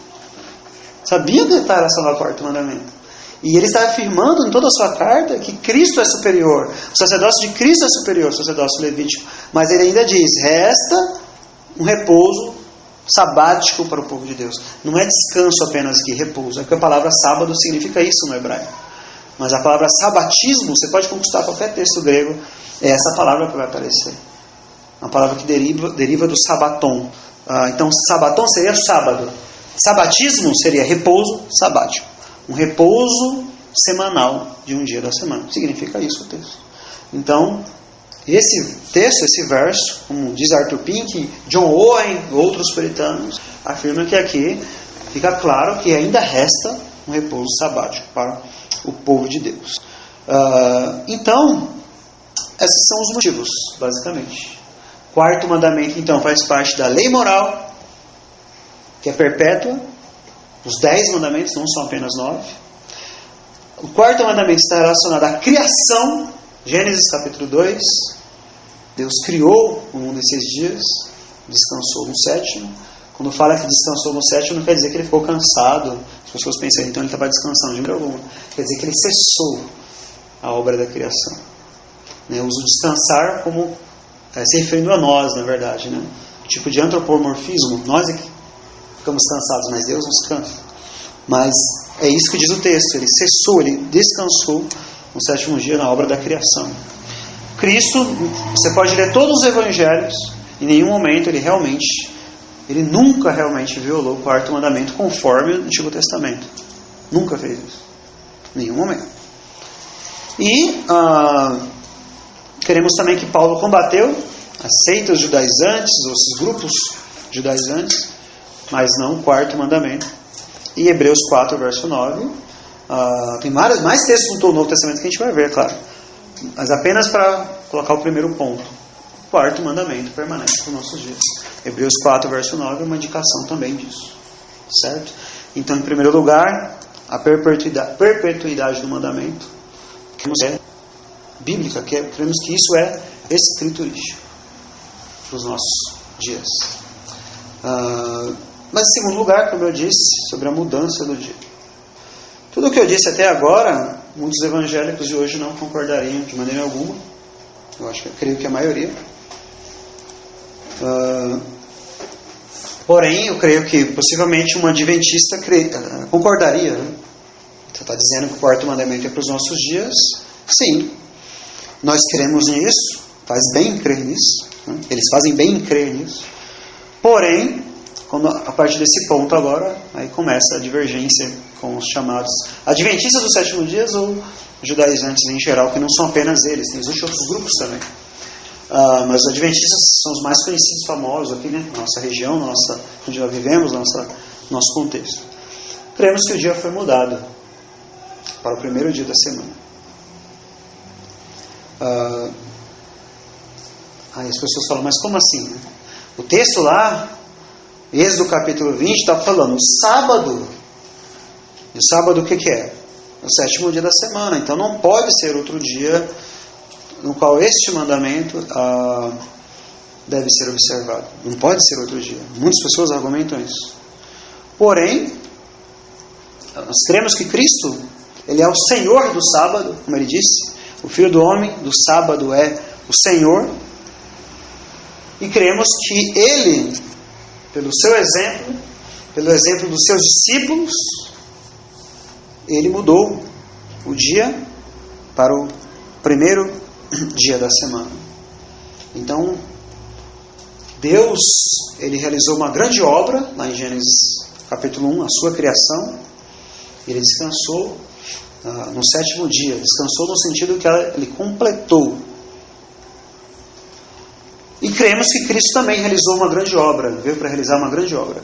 Sabiam detalhar relação ao quarto mandamento. E ele está afirmando em toda a sua carta que Cristo é superior. O sacerdócio de Cristo é superior ao sacerdócio levítico. Mas ele ainda diz, resta um repouso sabático para o povo de Deus. Não é descanso apenas aqui, repouso. É que a palavra sábado significa isso no hebraico. Mas a palavra sabatismo, você pode conquistar qualquer texto grego, é essa palavra que vai aparecer. Uma palavra que deriva do sabaton. Então, sabaton seria sábado. Sabatismo seria repouso sabático. Um repouso semanal de um dia da semana. Significa isso o texto. Então, esse texto, esse verso, como diz Arthur Pink, John Owen e outros puritanos, afirmam que aqui fica claro que ainda resta um repouso sabático para o povo de Deus. Então, esses são os motivos, basicamente. Quarto mandamento, então, faz parte da lei moral, que é perpétua. Os 10 mandamentos não são apenas 9. O quarto mandamento está relacionado à criação. Gênesis capítulo 2. Deus criou o mundo em 6 dias, descansou no 7º. Quando fala que descansou no 7º, não quer dizer que ele ficou cansado. As pessoas pensam, então ele estava descansando de maneira alguma. Quer dizer que ele cessou a obra da criação. Eu uso descansar como se referindo a nós, na verdade. Né? Tipo de antropomorfismo. Nós é que ficamos cansados, mas Deus nos cansa. Mas é isso que diz o texto. Ele cessou, ele descansou no 7º dia na obra da criação. Cristo, você pode ler todos os evangelhos, em nenhum momento ele nunca realmente violou o quarto mandamento conforme o Antigo Testamento. Nunca fez isso. Em nenhum momento. E queremos também que Paulo combateu as seitas judaizantes, ou esses grupos judaizantes, mas não o quarto mandamento. E Hebreus 4, verso 9. Tem mais textos no Novo Testamento que a gente vai ver, claro. Mas apenas para colocar o primeiro ponto. O quarto mandamento permanece para os nossos dias. Hebreus 4, verso 9 é uma indicação também disso. Certo? Então, em primeiro lugar, a perpetuidade do mandamento. Que é bíblica, cremos que isso é escriturístico para os nossos dias. Mas em segundo lugar, como eu disse, sobre a mudança do dia. Tudo o que eu disse até agora, muitos evangélicos de hoje não concordariam de maneira alguma. Eu creio que a maioria. Porém, eu creio que possivelmente um adventista concordaria. Né? Você está dizendo que o quarto mandamento é para os nossos dias? Sim. Nós cremos nisso. Faz bem crer nisso. Né? Eles fazem bem em crer nisso. Porém, a partir desse ponto agora, aí começa a divergência com os chamados adventistas do 7º dia ou judaizantes em geral, que não são apenas eles, existem outros grupos também. Mas os adventistas são os mais conhecidos, famosos aqui, né? Nossa região, onde nós vivemos, nosso contexto. Cremos que o dia foi mudado para o primeiro dia da semana. Aí as pessoas falam, mas como assim? Né? O texto lá, Êxodo capítulo 20, está falando o sábado. E o sábado o que é? O 7º dia da semana. Então não pode ser outro dia no qual este mandamento deve ser observado. Não pode ser outro dia. Muitas pessoas argumentam isso. Porém, nós cremos que Cristo, Ele é o Senhor do sábado, como Ele disse. O Filho do Homem do sábado é o Senhor. E cremos que Ele, pelo seu exemplo, pelo exemplo dos seus discípulos, Ele mudou o dia para o primeiro dia da semana. Então, Deus, Ele realizou uma grande obra, lá em Gênesis capítulo 1, a sua criação. Ele descansou no 7º dia. Descansou no sentido que Ele completou. E cremos que Cristo também realizou uma grande obra. Veio para realizar uma grande obra.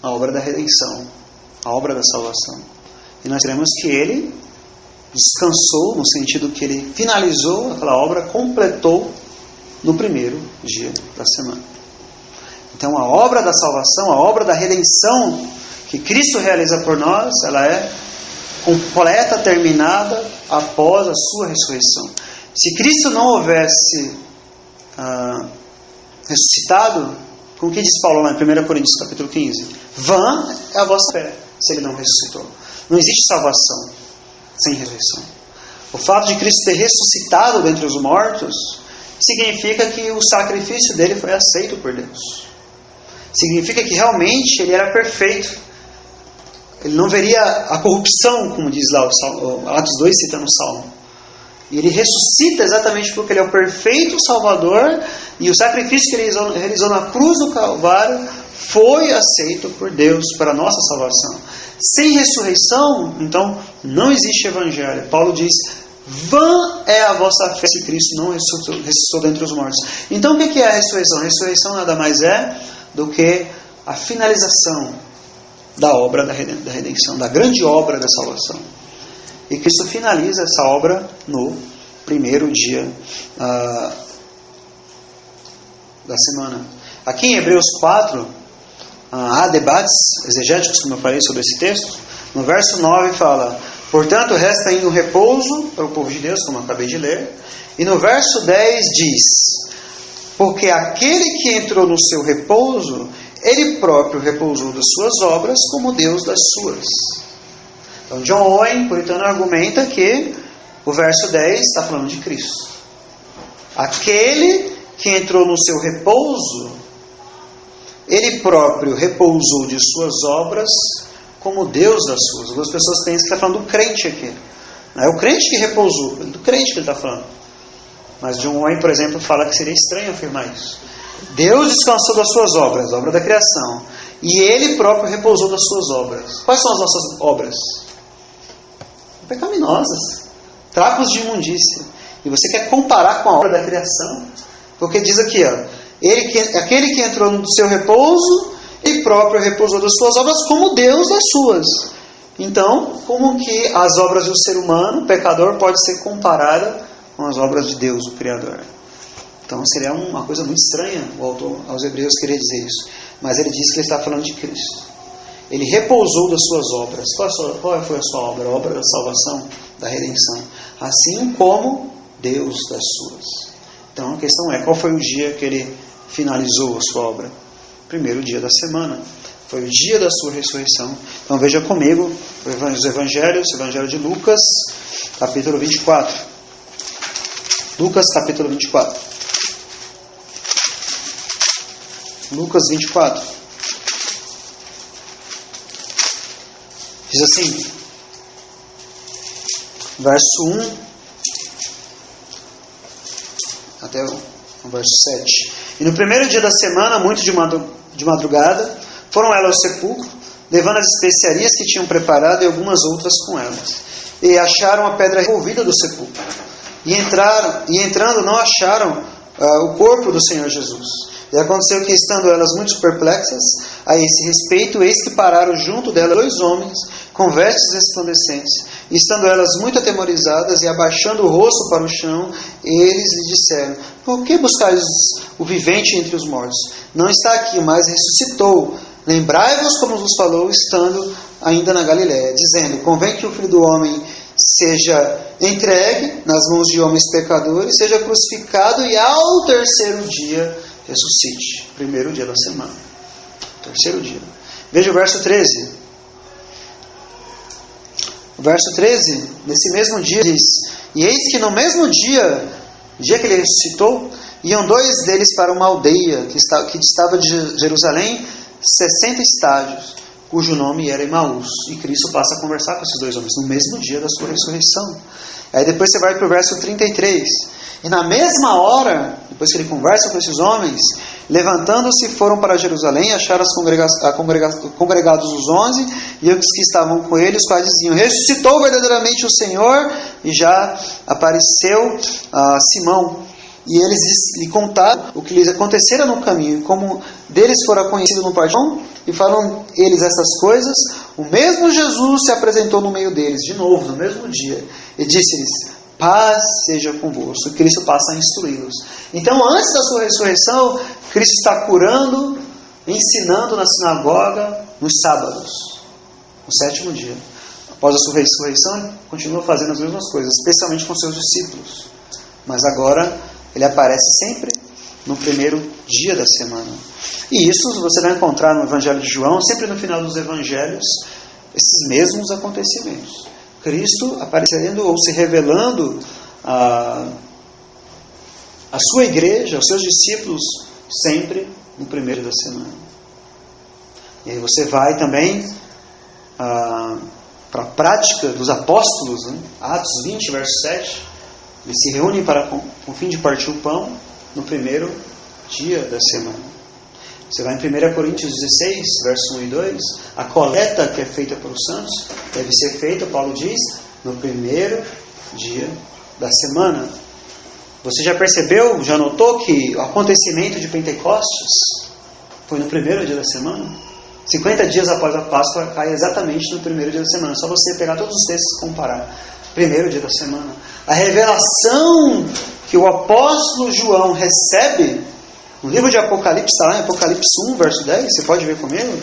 A obra da redenção. A obra da salvação. E nós cremos que Ele descansou, no sentido que Ele finalizou aquela obra, completou no primeiro dia da semana. Então a obra da salvação, a obra da redenção que Cristo realiza por nós, ela é completa, terminada após a sua ressurreição. Se Cristo não houvesse ressuscitado, como que diz Paulo lá em 1 Coríntios capítulo 15? Vã é a vossa fé, se Ele não ressuscitou. Não existe salvação sem ressurreição. O fato de Cristo ter ressuscitado dentre os mortos significa que o sacrifício dele foi aceito por Deus. Significa que realmente ele era perfeito. Ele não veria a corrupção, como diz lá o Atos 2, citando o Salmo. E ele ressuscita exatamente porque ele é o perfeito Salvador, e o sacrifício que ele realizou na cruz do Calvário foi aceito por Deus para a nossa salvação. Sem ressurreição, então, não existe evangelho. Paulo diz: vã é a vossa fé se Cristo não ressuscitou dentre os mortos. Então, o que é a ressurreição? A ressurreição nada mais é do que a finalização da obra da redenção, da grande obra da salvação. E Cristo finaliza essa obra no primeiro dia da semana. Aqui em Hebreus 4, há debates exegéticos, como eu falei, sobre esse texto. No verso 9 fala: portanto, resta ainda um repouso para o povo de Deus, como eu acabei de ler. E no verso 10 diz: porque aquele que entrou no seu repouso, ele próprio repousou das suas obras, como Deus das suas. Então, John Owen, puritano, argumenta que o verso 10 está falando de Cristo. Aquele que entrou no seu repouso, ele próprio repousou de suas obras, como Deus das suas. Algumas pessoas pensam que está falando do crente aqui. Não é o crente que repousou, é do crente que ele está falando. Mas John Owen, por exemplo, fala que seria estranho afirmar isso. Deus descansou das suas obras, a obra da criação, e Ele próprio repousou das suas obras. Quais são as nossas obras? Pecaminosas, trapos de imundícia. E você quer comparar com a obra da criação? Porque diz aqui, ó, aquele que entrou no seu repouso, Ele próprio repousou das suas obras, como Deus das suas. Então, como que as obras do ser humano, o pecador, pode ser comparada com as obras de Deus, o Criador? Então seria uma coisa muito estranha o autor aos Hebreus querer dizer isso. Mas ele diz que ele está falando de Cristo. Ele repousou das suas obras. Qual foi a sua obra? A obra da salvação, da redenção. Assim como Deus das suas. Então a questão é: qual foi o dia que ele finalizou a sua obra? Primeiro dia da semana. Foi o dia da sua ressurreição. Então veja comigo os evangelhos, o evangelho de Lucas, capítulo 24. Lucas, capítulo 24. Lucas 24. Diz assim, verso 1 até o verso 7. E no primeiro dia da semana, muito de madrugada, foram elas ao sepulcro, levando as especiarias que tinham preparado e algumas outras com elas. E acharam a pedra removida do sepulcro. E entrando não acharam o corpo do Senhor Jesus. E aconteceu que, estando elas muito perplexas a esse respeito, eis que pararam junto delas 2 homens com vestes resplandecentes. E estando elas muito atemorizadas e abaixando o rosto para o chão, eles lhe disseram: por que buscais o vivente entre os mortos? Não está aqui, mas ressuscitou. Lembrai-vos como vos falou, estando ainda na Galiléia, dizendo: convém que o Filho do Homem seja entregue nas mãos de homens pecadores, seja crucificado e ao terceiro dia ressuscite. Primeiro dia da semana. Terceiro dia. Veja o verso 13. O verso 13, nesse mesmo dia, diz: e eis que no mesmo dia que ele ressuscitou, iam 2 deles para uma aldeia que distava de Jerusalém 60 estádios, cujo nome era Emaús. E Cristo passa a conversar com esses 2 homens no mesmo dia da sua ressurreição. Aí depois você vai para o verso 33. E na mesma hora, depois que ele conversa com esses homens, levantando-se, foram para Jerusalém, acharam congregados os 11 e os que estavam com ele, os quais diziam: ressuscitou verdadeiramente o Senhor, e já apareceu a Simão. E eles lhe contaram o que lhes acontecera no caminho, e como deles fora conhecido no Pardão, e falam eles essas coisas, o mesmo Jesus se apresentou no meio deles, de novo, no mesmo dia, e disse-lhes: paz seja convosco. E Cristo passa a instruí-los. Então, antes da sua ressurreição, Cristo está curando, ensinando na sinagoga nos sábados, no 7º dia. Após a sua ressurreição, ele continua fazendo as mesmas coisas, especialmente com seus discípulos. Mas agora ele aparece sempre no primeiro dia da semana. E isso você vai encontrar no Evangelho de João, sempre no final dos Evangelhos, esses mesmos acontecimentos. Cristo aparecendo ou se revelando a sua igreja, aos seus discípulos, sempre no primeiro da semana. E aí você vai também para a prática dos apóstolos, né? Atos 20, verso 7. Eles se reúnem com o fim de partir o pão no primeiro dia da semana. Você vai em 1 Coríntios 16, verso 1 e 2. A coleta que é feita pelos santos deve ser feita, Paulo diz, no primeiro dia da semana. Você já percebeu, já notou que o acontecimento de Pentecostes foi no primeiro dia da semana? 50 dias após a Páscoa cai exatamente no primeiro dia da semana. Só você pegar todos os textos e comparar. Primeiro dia da semana. A revelação que o apóstolo João recebe no livro de Apocalipse, está lá em Apocalipse 1, verso 10. Você pode ver comigo?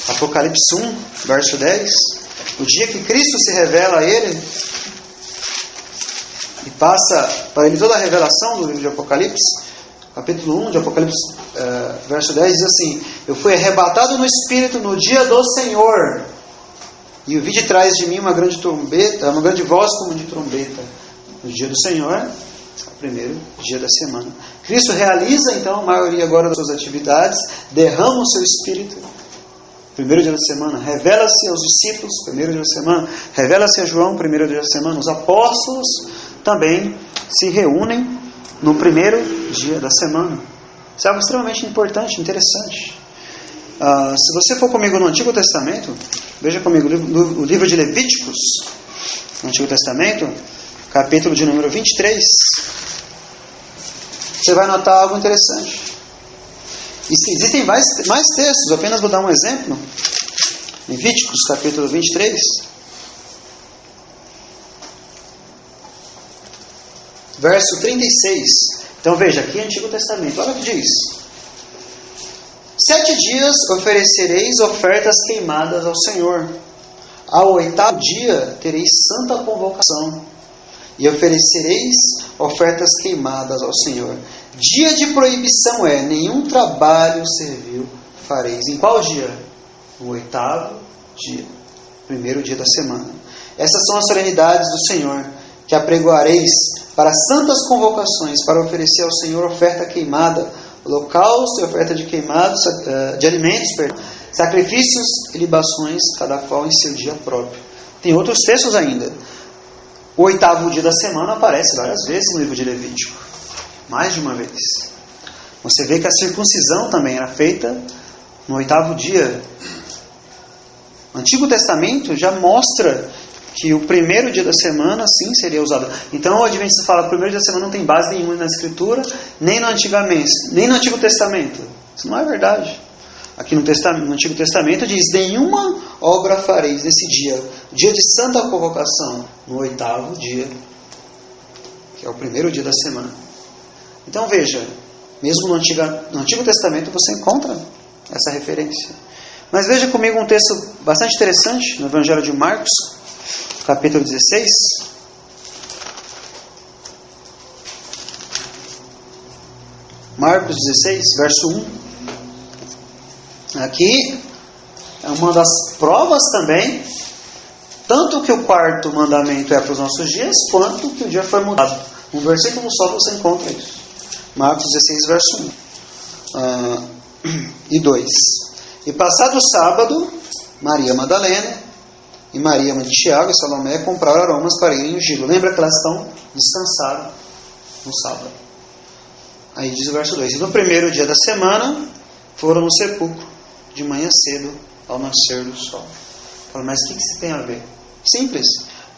Apocalipse 1, verso 10. O dia que Cristo se revela a ele e passa para ele toda a revelação do livro de Apocalipse. Capítulo 1 de Apocalipse, verso 10 diz assim: eu fui arrebatado no Espírito no dia do Senhor, e ouvi de trás de mim uma grande trombeta, uma grande voz como de trombeta. No dia do Senhor, o primeiro dia da semana. Cristo realiza então a maioria agora das suas atividades, derrama o seu Espírito, primeiro dia da semana, revela-se aos discípulos, primeiro dia da semana, revela-se a João, primeiro dia da semana. Os apóstolos também se reúnem no primeiro dia da semana. Isso é algo extremamente importante, interessante. Se você for comigo no Antigo Testamento, veja comigo o livro de Levíticos, no Antigo Testamento, capítulo de número 23, você vai notar algo interessante. Existem mais textos, apenas vou dar um exemplo. Levíticos, capítulo 23. Verso 36. Então veja, aqui é Antigo Testamento. Olha o que diz. 7 dias oferecereis ofertas queimadas ao Senhor. Ao 8º dia tereis santa convocação. E oferecereis ofertas queimadas ao Senhor. Dia de proibição é, nenhum trabalho servil fareis. Em qual dia? No 8º dia. Primeiro dia da semana. Essas são as solenidades do Senhor, que apregoareis para santas convocações, para oferecer ao Senhor oferta queimada, holocausto e oferta de queimados, de alimentos, sacrifícios e libações, cada qual em seu dia próprio. Tem outros textos ainda. O 8º dia da semana aparece várias vezes no livro de Levítico. Mais de uma vez. Você vê que a circuncisão também era feita no 8º dia. O Antigo Testamento já mostra que o primeiro dia da semana, sim, seria usado. Então o Adventista fala que o primeiro dia da semana não tem base nenhuma na Escritura, nem no Antigo Testamento. Isso não é verdade. Aqui no Antigo Testamento diz: nenhuma obra fareis nesse dia, dia de santa convocação, no 8º dia, que é o primeiro dia da semana. Então veja, mesmo no Antigo Testamento você encontra essa referência. Mas veja comigo um texto bastante interessante no Evangelho de Marcos, capítulo 16. Marcos 16, verso 1. Aqui é uma das provas também, tanto que o 4º mandamento é para os nossos dias, quanto que o dia foi mudado. Um versículo só você encontra isso. Marcos 16, verso 1 e 2. E passado o sábado, Maria Madalena e Maria, mãe de Tiago e Salomé compraram aromas para irem ungí-lo. Lembra que elas estão descansando no sábado. Aí diz o verso 2. E no primeiro dia da semana foram no sepulcro de manhã cedo ao nascer do sol. Fala, mas o que isso tem a ver? Simples.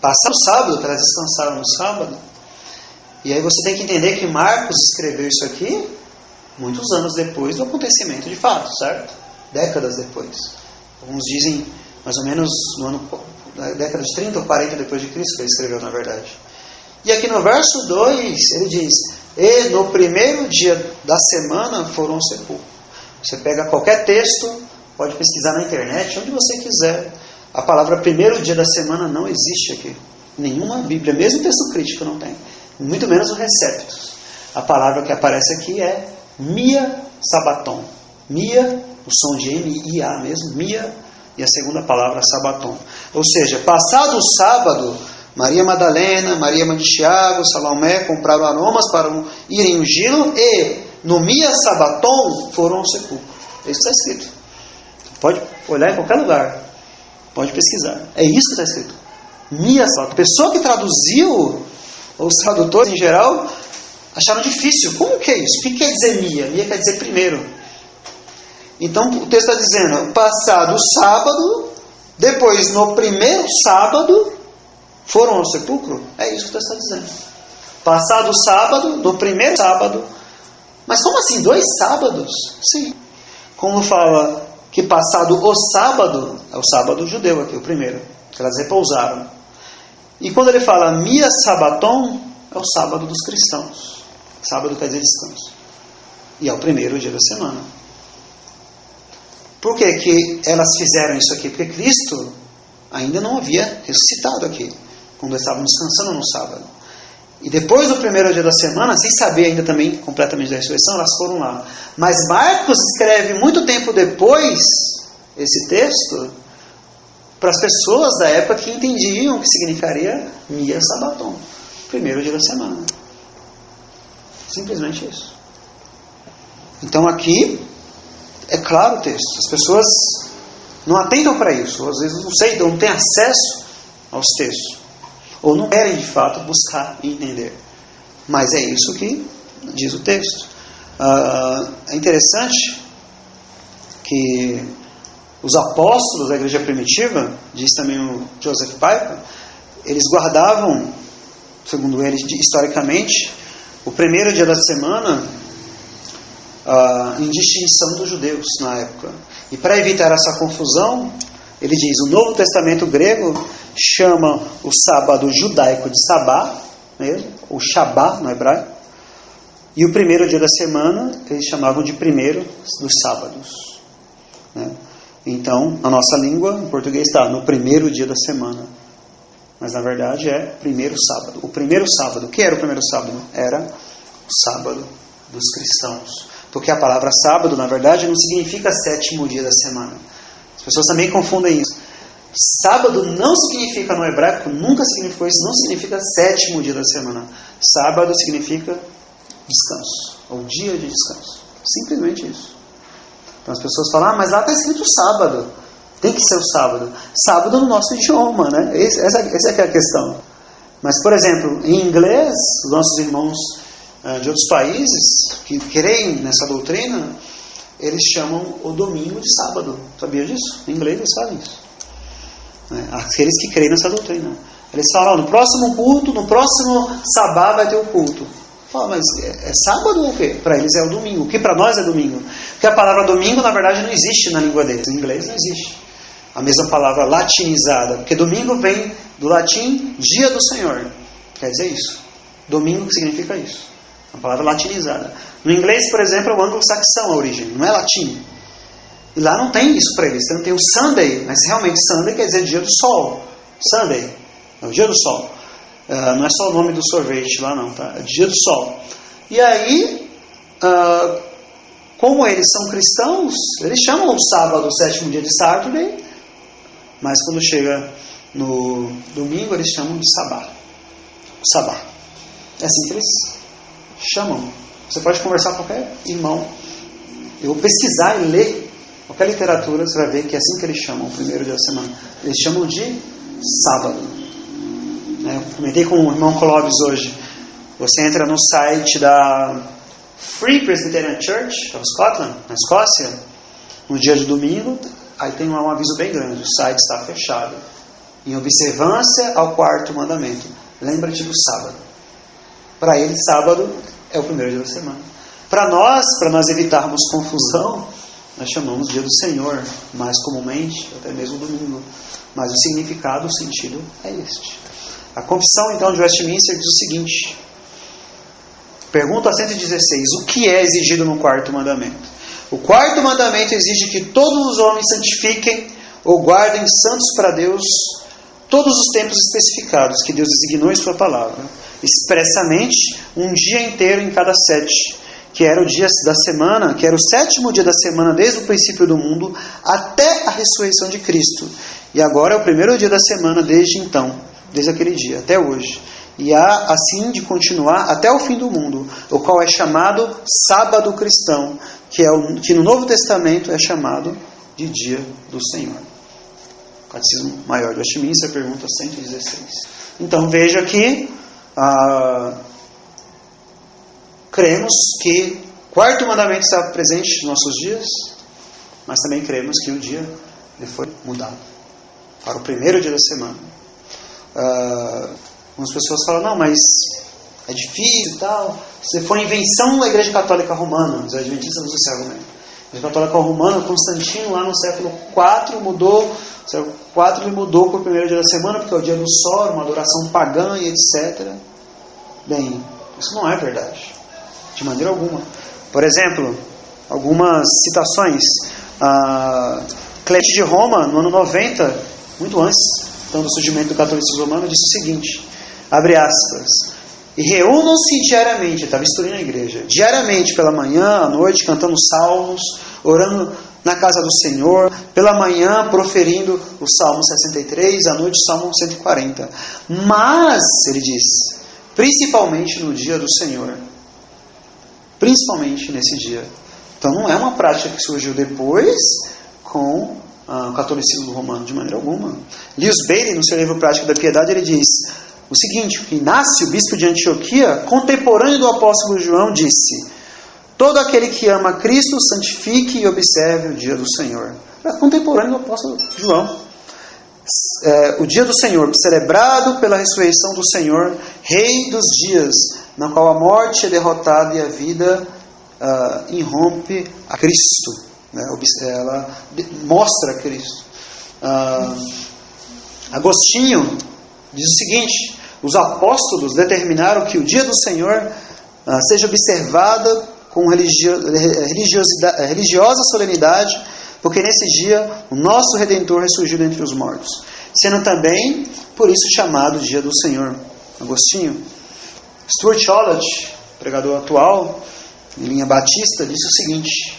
Passaram o sábado, que elas descansaram no sábado. E aí você tem que entender que Marcos escreveu isso aqui muitos anos depois do acontecimento de fato, certo? Décadas depois. Alguns dizem mais ou menos na década de 30 ou 40 depois de Cristo que ele escreveu, na verdade. E aqui no verso 2 ele diz: e no primeiro dia da semana foram ao sepulcro. Você pega qualquer texto, pode pesquisar na internet, onde você quiser. A palavra primeiro dia da semana não existe aqui. Nenhuma Bíblia, mesmo texto crítico, não tem. muito menos o receptus. A palavra que aparece aqui é mia sabaton. Mia, o som de M-I-A mesmo, mia, e a segunda palavra sabaton. Ou seja, passado o sábado, Maria Madalena, Maria mãe de Tiago, Salomé compraram aromas para irem ungí-lo e no mia sabaton foram ao sepulcro. Isso está escrito. Pode olhar em qualquer lugar. Pode pesquisar. É isso que está escrito. Mia sabaton. A pessoa que traduziu, ou os tradutores em geral, acharam difícil. Como que é isso? O que quer dizer mia? Mia quer dizer primeiro. Então o texto está dizendo, passado o sábado, depois no primeiro sábado, foram ao sepulcro? É isso que o texto está dizendo. Passado o sábado, no primeiro sábado. Mas como assim? 2 sábados? Sim. Como fala que passado o sábado, é o sábado judeu aqui, o primeiro, que elas repousaram. E quando ele fala mia sabaton, é o sábado dos cristãos. Sábado quer dizer descanso. E é o primeiro dia da semana. Por que que elas fizeram isso aqui? Porque Cristo ainda não havia ressuscitado aqui, quando eles estavam descansando no sábado. E depois do primeiro dia da semana, sem saber ainda também completamente da ressurreição, elas foram lá. Mas Marcos escreve muito tempo depois esse texto para as pessoas da época que entendiam o que significaria mia sabaton, primeiro dia da semana. Simplesmente isso. Então aqui é claro o texto. As pessoas não atentam para isso. Às vezes não sei, não têm acesso aos textos. Ou não querem de fato buscar e entender. Mas é isso que diz o texto. É interessante que os apóstolos da igreja primitiva, diz também o Joseph Piper, eles guardavam, segundo eles, historicamente, o primeiro dia da semana em distinção dos judeus na época. E para evitar essa confusão, ele diz, o Novo Testamento grego chama o sábado judaico de sabá, mesmo, ou shabá no hebraico, e o primeiro dia da semana eles chamavam de primeiro dos sábados. Né? Então, na nossa língua, em português está no primeiro dia da semana. Mas na verdade é primeiro sábado. O primeiro sábado, o que era o primeiro sábado? Era o sábado dos cristãos. Porque a palavra sábado, na verdade, não significa 7º dia da semana. As pessoas também confundem isso. Sábado não significa, no hebraico, nunca significou isso, não significa 7º dia da semana. Sábado significa descanso, ou dia de descanso. Simplesmente isso. Então as pessoas falam, mas lá está escrito sábado. Tem que ser o sábado. Sábado no nosso idioma, né? Essa é que é a questão. Mas, por exemplo, em inglês, os nossos irmãos de outros países que creem nessa doutrina, eles chamam o domingo de sábado. Sabia disso? Em inglês eles falam isso. Aqueles que creem nessa doutrina. Eles falam, no próximo culto, no próximo sabá vai ter o culto. Fala, mas é sábado ou o quê? Para eles é o domingo. O que para nós é domingo? Porque a palavra domingo, na verdade, não existe na língua deles. Em inglês não existe. A mesma palavra latinizada. Porque domingo vem do latim dia do Senhor. Quer dizer isso. Domingo que significa isso. A palavra latinizada. No inglês, por exemplo, é o anglo-saxão a origem. Não é latim. E lá não tem isso para eles. Você não tem o Sunday. Mas realmente Sunday quer dizer dia do sol. Sunday. É o dia do sol. Não é só o nome do sorvete lá não. Tá? É dia do sol. E aí, como eles são cristãos, eles chamam o sábado, o 7º dia de Saturday. Mas quando chega no domingo, eles chamam de sabá. O sabá. É assim que eles chamam. Você pode conversar com qualquer irmão. Eu vou pesquisar e ler qualquer literatura, você vai ver que é assim que eles chamam o primeiro dia da semana. Eles chamam de sábado. Eu comentei com o irmão Clóvis hoje. Você entra no site da Free Presbyterian Church of Scotland, na Escócia, no dia de domingo, aí tem um aviso bem grande, o site está fechado, em observância ao 4º mandamento. Lembra-te do sábado. Para eles, sábado é o primeiro dia da semana. Para nós evitarmos confusão, nós chamamos dia do Senhor, mais comumente, até mesmo domingo. Mas o significado, o sentido é este. A confissão, então, de Westminster diz o seguinte. Pergunta 116. O que é exigido no 4º mandamento? O 4º mandamento exige que todos os homens santifiquem ou guardem santos para Deus todos os tempos especificados que Deus designou em sua palavra, expressamente um dia inteiro em cada 7, que era o dia da semana, que era o 7º dia da semana desde o princípio do mundo até a ressurreição de Cristo. E agora é o primeiro dia da semana desde então, desde aquele dia até hoje. E há assim de continuar até o fim do mundo, o qual é chamado sábado cristão, que no Novo Testamento é chamado de dia do Senhor. Catecismo Maior de Westminster, pergunta 116. Então veja que cremos que o 4º mandamento está presente nos nossos dias, mas também cremos que o dia ele foi mudado para o primeiro dia da semana. Algumas pessoas falam, não, mas é difícil e tal. Se for invenção da Igreja Católica Romana, os adventistas usam esse argumento. A Igreja Católica Romana, Constantino, lá no século IV, mudou para o primeiro dia da semana, porque é o dia do sol, uma adoração pagã e etc. Bem, isso não é verdade, de maneira alguma. Por exemplo, algumas citações. Clemente de Roma, no ano 90, muito antes então, do surgimento do catolicismo romano, disse o seguinte, abre aspas, e reúnam-se diariamente, estava instruindo a igreja, diariamente pela manhã, à noite, cantando salmos, orando na casa do Senhor, pela manhã proferindo o Salmo 63, à noite o Salmo 140. Mas, ele diz, principalmente no dia do Senhor. Principalmente nesse dia. Então não é uma prática que surgiu depois com o catolicismo romano, de maneira alguma. Lewis Bailey, no seu livro Prática da Piedade, ele diz o seguinte, Inácio, bispo de Antioquia, contemporâneo do apóstolo João, disse, todo aquele que ama Cristo, santifique e observe o dia do Senhor. É contemporâneo do apóstolo João. O dia do Senhor, celebrado pela ressurreição do Senhor, Rei dos dias, na qual a morte é derrotada e a vida irrompe a Cristo. Né? Ela mostra a Cristo. Agostinho diz o seguinte, os apóstolos determinaram que o dia do Senhor seja observado com religiosa solenidade, porque nesse dia o nosso Redentor ressurgiu dentre os mortos, sendo também por isso chamado dia do Senhor. Agostinho. Stuart Ollett, pregador atual, em linha batista, disse o seguinte,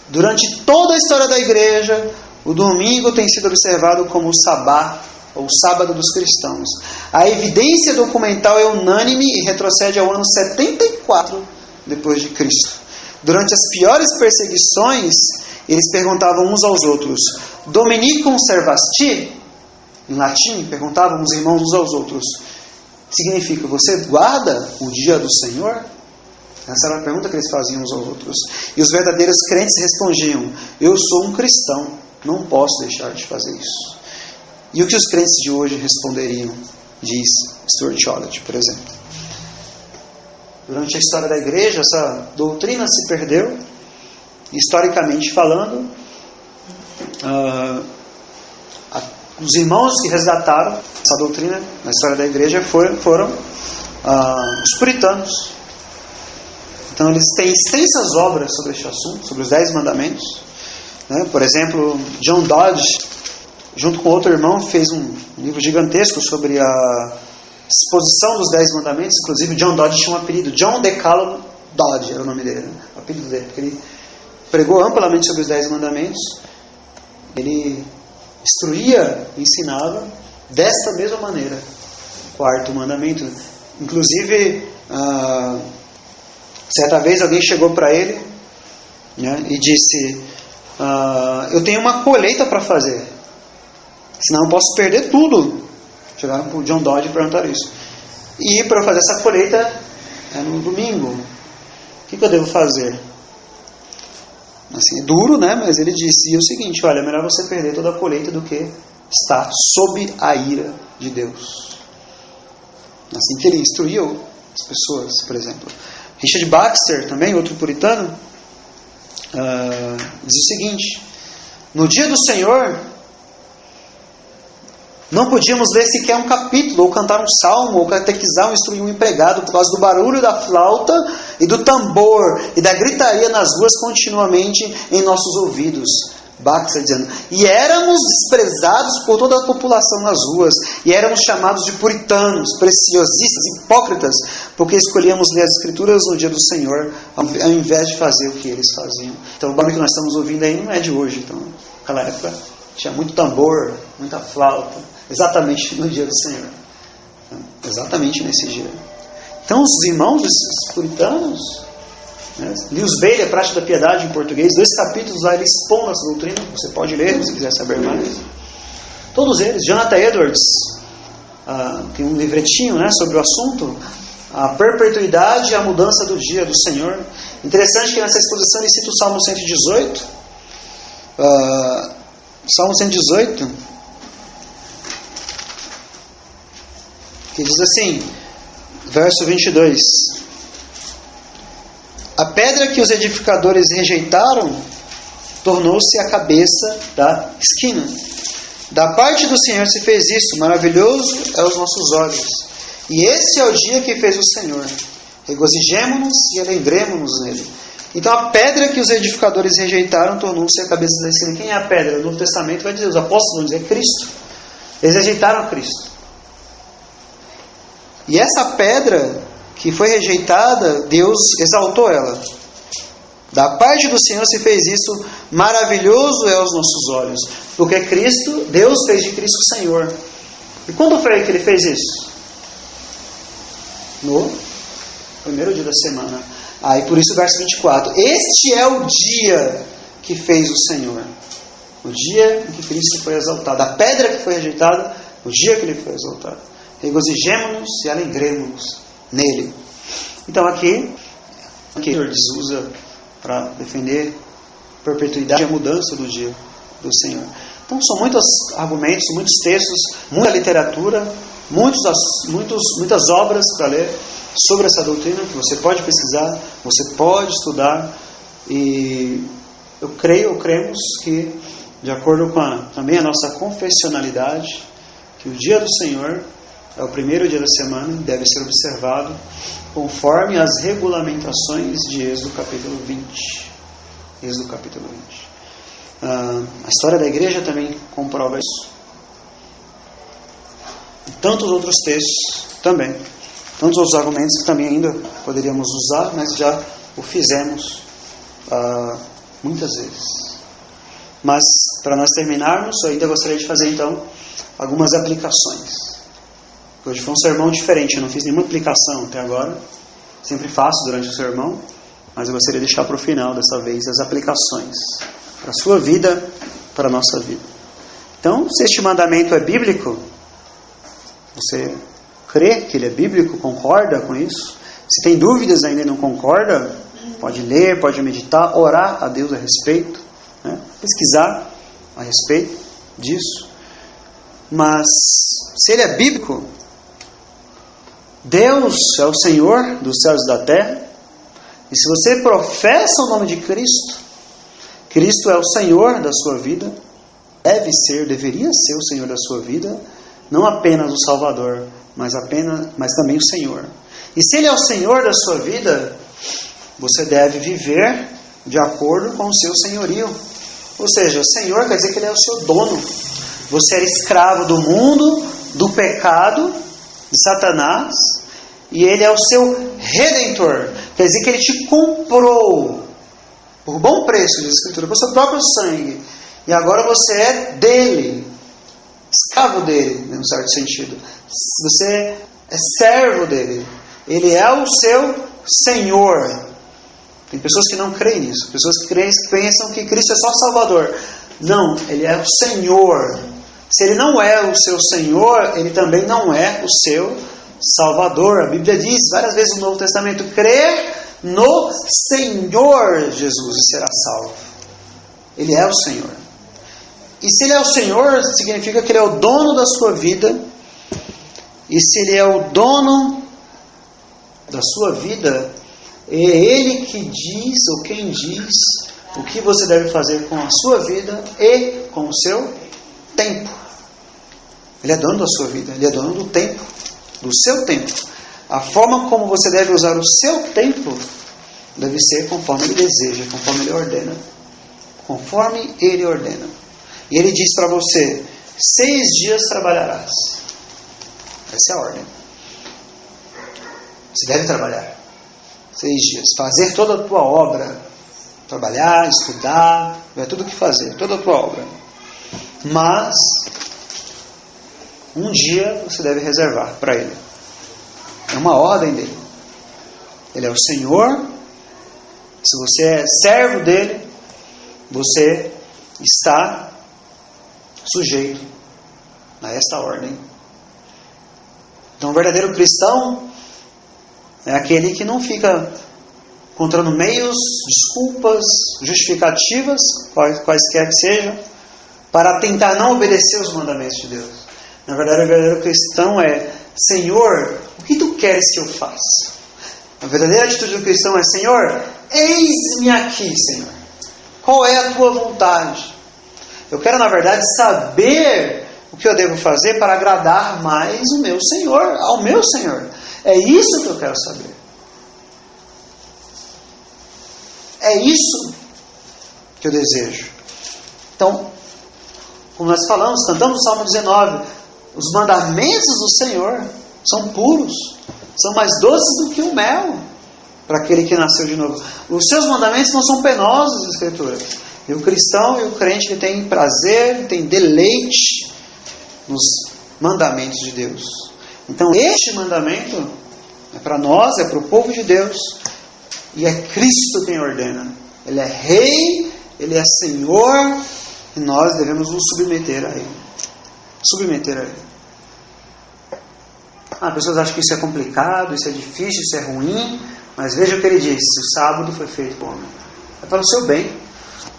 durante toda a história da igreja, o domingo tem sido observado como o sabá, ou sábado dos cristãos. A evidência documental é unânime e retrocede ao ano 74 depois de Cristo. Durante as piores perseguições, eles perguntavam uns aos outros, Dominicum servasti? Em latim, perguntavam os irmãos uns aos outros. Significa, você guarda o dia do Senhor? Essa era a pergunta que eles faziam uns aos outros. E os verdadeiros crentes respondiam, eu sou um cristão, não posso deixar de fazer isso. E o que os crentes de hoje responderiam? Diz Stuart Ollett, por exemplo. Durante a história da igreja, essa doutrina se perdeu. Historicamente falando, os irmãos que resgataram essa doutrina na história da igreja foram os puritanos. Então eles têm extensas obras sobre este assunto, sobre os 10 mandamentos. Né? Por exemplo, John Dodge, junto com outro irmão, fez um livro gigantesco sobre a exposição dos 10 mandamentos. Inclusive, John Dodge tinha um apelido, John Decalogue Dodge, era o nome dele, né? O apelido dele, porque ele pregou amplamente sobre os 10 mandamentos. Ele instruía, ensinava desta mesma maneira o 4º mandamento. Inclusive, certa vez alguém chegou para ele, né, e disse, eu tenho uma colheita para fazer, senão eu posso perder tudo. Chegaram para o John Dodge e perguntaram isso. E para eu fazer essa colheita é no domingo. O que eu devo fazer? Assim, é duro, né? Mas ele disse o seguinte, olha, é melhor você perder toda a colheita do que estar sob a ira de Deus. Assim que ele instruiu as pessoas, por exemplo. Richard Baxter, também outro puritano, diz o seguinte, no dia do Senhor, não podíamos ler sequer um capítulo, ou cantar um salmo, ou catequizar ou instruir um empregado, por causa do barulho da flauta e do tambor, e da gritaria nas ruas continuamente em nossos ouvidos. Bach está dizendo, e éramos desprezados por toda a população nas ruas, e éramos chamados de puritanos, preciosistas, hipócritas, porque escolhíamos ler as Escrituras no dia do Senhor, ao invés de fazer o que eles faziam. Então o barulho que nós estamos ouvindo aí não é de hoje. Então, naquela época tinha muito tambor, muita flauta, exatamente no dia do Senhor. Exatamente nesse dia. Então os irmãos, esses puritanos, Lewis Bailey, A Prática da Piedade em português, 2 capítulos lá ele expõe essa doutrina, você pode ler se quiser saber mais. Todos eles. Jonathan Edwards tem um livretinho sobre o assunto, a perpetuidade e a mudança do dia do Senhor. Interessante que nessa exposição ele cita o Salmo 118. Salmo 118, que diz assim, verso 22: a pedra que os edificadores rejeitaram tornou-se a cabeça da esquina. Da parte do Senhor se fez isso, maravilhoso é aos nossos olhos. E esse é o dia que fez o Senhor. Regozijemo-nos e alegremo-nos nele. Então a pedra que os edificadores rejeitaram tornou-se a cabeça da esquina. Quem é a pedra? O Novo Testamento vai dizer, os apóstolos vão dizer, Cristo. Eles rejeitaram Cristo. E essa pedra que foi rejeitada, Deus exaltou ela. Da parte do Senhor se fez isso, maravilhoso é aos nossos olhos. Porque Cristo, Deus fez de Cristo o Senhor. E quando foi que Ele fez isso? No primeiro dia da semana. E por isso o verso 24. Este é o dia que fez o Senhor. O dia em que Cristo foi exaltado. A pedra que foi rejeitada, o dia que Ele foi exaltado. Regozijemo-nos e alegremo-nos nele. Então aqui Edwards usa para defender a perpetuidade e a mudança do dia do Senhor. Então são muitos argumentos, muitos textos, muita literatura, muitas obras para ler sobre essa doutrina que você pode pesquisar, você pode estudar, e cremos que, de acordo com também a nossa confessionalidade, que o dia do Senhor é o primeiro dia da semana, deve ser observado conforme as regulamentações de Êxodo capítulo 20. Êxodo capítulo 20. A história da igreja também comprova isso. E tantos outros textos também. Tantos outros argumentos que também ainda poderíamos usar, mas já o fizemos muitas vezes. Mas, para nós terminarmos, eu ainda gostaria de fazer então algumas aplicações. Hoje foi um sermão diferente, eu não fiz nenhuma aplicação até agora. Sempre faço durante o sermão, mas eu gostaria de deixar para o final dessa vez as aplicações para a sua vida, para a nossa vida. Então, se este mandamento é bíblico, você crê que ele é bíblico, concorda com isso? Se tem dúvidas ainda e não concorda, pode ler, pode meditar, orar a Deus a respeito, pesquisar a respeito disso. Mas, se ele é bíblico, Deus é o Senhor dos céus e da terra, e se você professa o nome de Cristo, Cristo é o Senhor da sua vida, deveria ser o Senhor da sua vida, não apenas o Salvador, mas também o Senhor. E se Ele é o Senhor da sua vida, você deve viver de acordo com o seu senhorio. Ou seja, Senhor quer dizer que Ele é o seu dono. Você era escravo do mundo, do pecado, de Satanás, e Ele é o seu redentor. Quer dizer que Ele te comprou por bom preço, diz a Escritura, por seu próprio sangue. E agora você é dele, escravo dele, em um certo sentido. Você é servo dele. Ele é o seu Senhor. Tem pessoas que não creem nisso. Pessoas que pensam que Cristo é só Salvador. Não, Ele é o Senhor. Se Ele não é o seu Senhor, Ele também não é o seu Salvador. A Bíblia diz várias vezes no Novo Testamento, crer no Senhor Jesus e será salvo. Ele é o Senhor. E se Ele é o Senhor, significa que Ele é o dono da sua vida. E se Ele é o dono da sua vida, é Ele que diz, ou quem diz, o que você deve fazer com a sua vida e com o seu tempo. Ele é dono da sua vida, Ele é dono do tempo, do seu tempo. A forma como você deve usar o seu tempo deve ser conforme Ele deseja, conforme Ele ordena, conforme Ele ordena. E Ele diz para você, 6 dias trabalharás. Essa é a ordem. Você deve trabalhar 6 dias, fazer toda a tua obra, trabalhar, estudar, é tudo o que fazer, toda a tua obra. Mas um dia você deve reservar para Ele. É uma ordem dele. Ele é o Senhor. Se você é servo dele, você está sujeito a esta ordem. Então, o verdadeiro cristão é aquele que não fica encontrando meios, desculpas, justificativas, quaisquer que sejam, para tentar não obedecer os mandamentos de Deus. Na verdade, o verdadeiro cristão é: Senhor, o que tu queres que eu faça? A verdadeira atitude do cristão é: Senhor, eis-me aqui, Senhor. Qual é a tua vontade? Eu quero, na verdade, saber o que eu devo fazer para agradar mais o meu Senhor, ao meu Senhor. É isso que eu quero saber. É isso que eu desejo. Então, como nós falamos, cantamos no Salmo 19, os mandamentos do Senhor são puros, são mais doces do que o mel para aquele que nasceu de novo. Os seus mandamentos não são penosos, Escritura. E o cristão e o crente que tem prazer, tem deleite nos mandamentos de Deus. Então, este mandamento é para nós, é para o povo de Deus, e é Cristo quem ordena. Ele é Rei, Ele é Senhor, e nós devemos nos submeter a Ele. Submeter a Ele. As pessoas acham que isso é complicado, isso é difícil, isso é ruim, mas veja o que Ele disse: o sábado foi feito para o homem. É para o seu bem.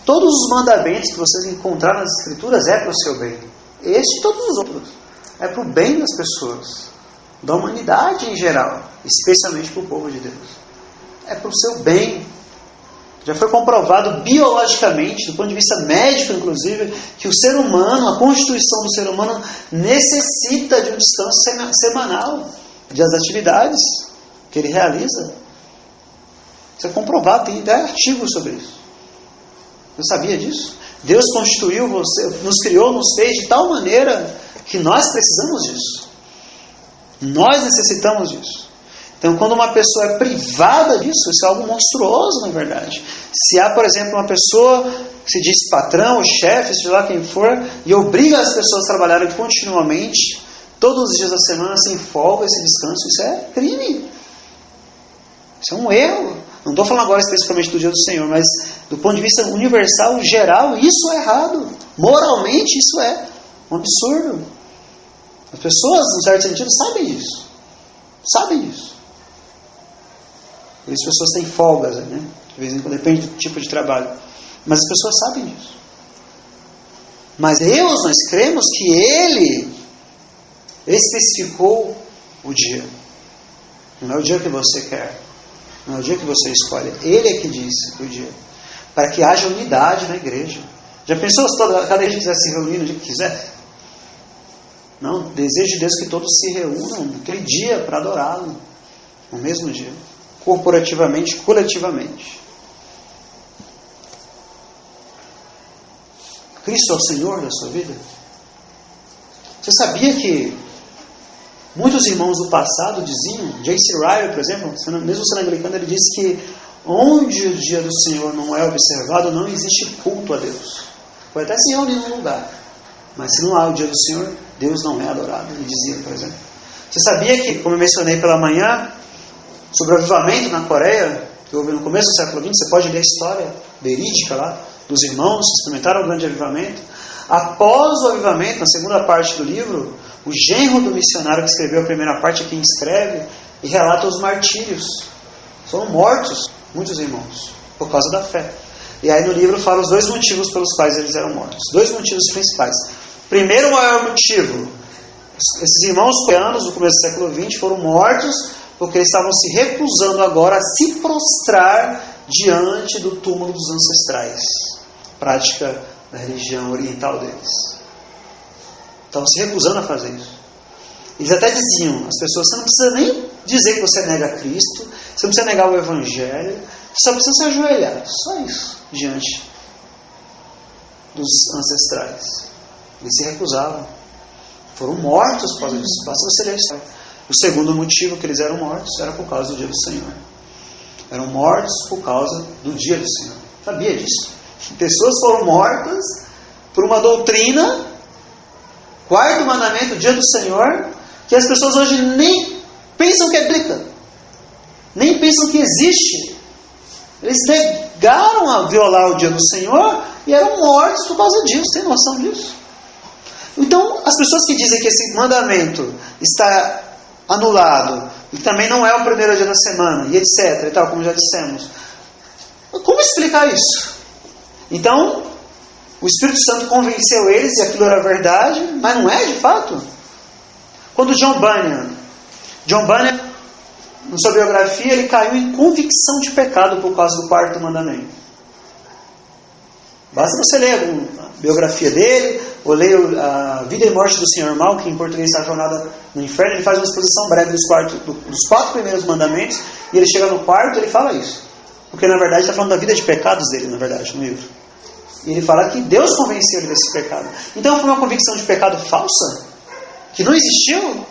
Todos os mandamentos que vocês encontraram nas Escrituras é para o seu bem. Este e todos os outros. É para o bem das pessoas, da humanidade em geral, especialmente para o povo de Deus. É para o seu bem. Já foi comprovado biologicamente, do ponto de vista médico inclusive, que o ser humano, a constituição do ser humano, necessita de um descanso semanal das atividades que ele realiza. Isso é comprovado, tem até artigos sobre isso. Você sabia disso? Deus constituiu você, nos criou, nos fez de tal maneira que nós precisamos disso. Nós necessitamos disso. Então, quando uma pessoa é privada disso, isso é algo monstruoso, na verdade. Se há, por exemplo, uma pessoa que se diz patrão, ou chefe, seja lá quem for, e obriga as pessoas a trabalharem continuamente, todos os dias da semana, sem folga, sem descanso, isso é crime. Isso é um erro. Não estou falando agora especificamente do dia do Senhor, mas do ponto de vista universal, geral, isso é errado. Moralmente, isso é um absurdo. As pessoas, num certo sentido, sabem disso. Sabem disso. Por isso as pessoas têm folgas, né? De vez em quando, depende do tipo de trabalho. Mas as pessoas sabem disso. Mas Deus, nós cremos que Ele especificou o dia. Não é o dia que você quer. Não é o dia que você escolhe. Ele é que diz o dia. Para que haja unidade na igreja. Já pensou se cada igreja quiser se reunir no dia que quiser? Não, desejo de Deus que todos se reúnam naquele dia para adorá-lo. No mesmo dia. Corporativamente, coletivamente. Cristo é o Senhor da sua vida? Você sabia que muitos irmãos do passado diziam, J.C. Ryle, por exemplo, mesmo sendo anglicano, ele disse que onde o dia do Senhor não é observado, não existe culto a Deus. Pode até se reunir num lugar, mas se não há o dia do Senhor, Deus não é adorado. Ele dizia, por exemplo. Você sabia que, como eu mencionei pela manhã, sobre o avivamento na Coreia, que houve no começo do século XX, você pode ler a história verídica lá, dos irmãos que experimentaram o grande avivamento. Após o avivamento, na segunda parte do livro, o genro do missionário que escreveu a primeira parte é quem escreve e relata os martírios. Foram mortos muitos irmãos por causa da fé. E aí no livro fala os 2 motivos pelos quais eles eram mortos. 2 motivos principais. Primeiro, o maior motivo: esses irmãos coreanos do começo do século XX foram mortos porque eles estavam se recusando agora a se prostrar diante do túmulo dos ancestrais, prática da religião oriental deles. Estavam se recusando a fazer isso. Eles até diziam, as pessoas: você não precisa nem dizer que você nega Cristo, você não precisa negar o Evangelho, você só precisa se ajoelhar, só isso, diante dos ancestrais. Eles se recusavam. Foram mortos por causa disso. Basta você ler a história. O segundo motivo que eles eram mortos era por causa do dia do Senhor. Eram mortos por causa do dia do Senhor. Sabia disso? Pessoas foram mortas por uma doutrina, quarto mandamento, o dia do Senhor, que as pessoas hoje nem pensam que é bíblica, nem pensam que existe. Eles negaram a violar o dia do Senhor e eram mortos por causa disso. Tem noção disso? Então, as pessoas que dizem que esse mandamento está anulado e também não é o primeiro dia da semana e etc, e tal, como já dissemos, como explicar isso? Então, o Espírito Santo convenceu eles e aquilo era verdade, mas não é de fato. Quando John Bunyan, na sua biografia, ele caiu em convicção de pecado por causa do quarto mandamento. Basta você ler a biografia dele, ou ler a Vida e Morte do Sr. Mal, que em português está A Jornada no Inferno. Ele faz uma exposição breve dos 4 primeiros mandamentos, e ele chega no quarto e ele fala isso. Porque na verdade está falando da vida de pecados dele, na verdade, no livro. E ele fala que Deus convenceu ele desse pecado. Então foi uma convicção de pecado falsa? Que não existiu?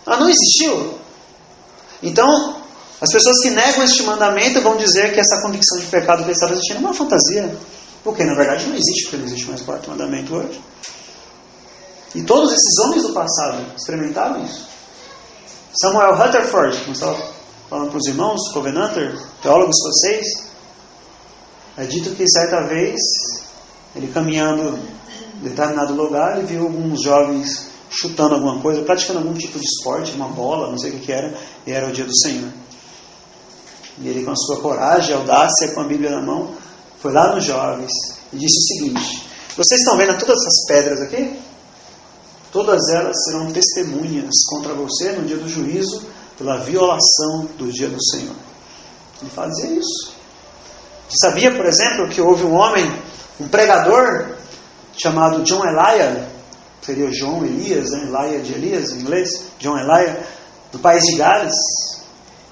Ela não existiu. Então, as pessoas que negam este mandamento vão dizer que essa convicção de pecado que ele estava existindo é uma fantasia. Porque na verdade não existe, porque não existe mais quarto mandamento hoje. E todos esses homens do passado experimentaram isso. Samuel Rutherford, que nós estávamos falando para os irmãos, Covenanter, teólogo escocês, é dito que certa vez, ele caminhando em determinado lugar, ele viu alguns jovens chutando alguma coisa, praticando algum tipo de esporte, uma bola, não sei o que era, e era o dia do Senhor. E ele, com a sua coragem, audácia, com a Bíblia na mão, foi lá nos jovens e disse o seguinte: vocês estão vendo todas essas pedras aqui? Todas elas serão testemunhas contra você no dia do juízo pela violação do dia do Senhor. Ele fazia isso. Você sabia, por exemplo, que houve um homem, um pregador, chamado John Eliah, seria João Elias, né? Eliah de Elias em inglês, John Eliah, do país de Gales.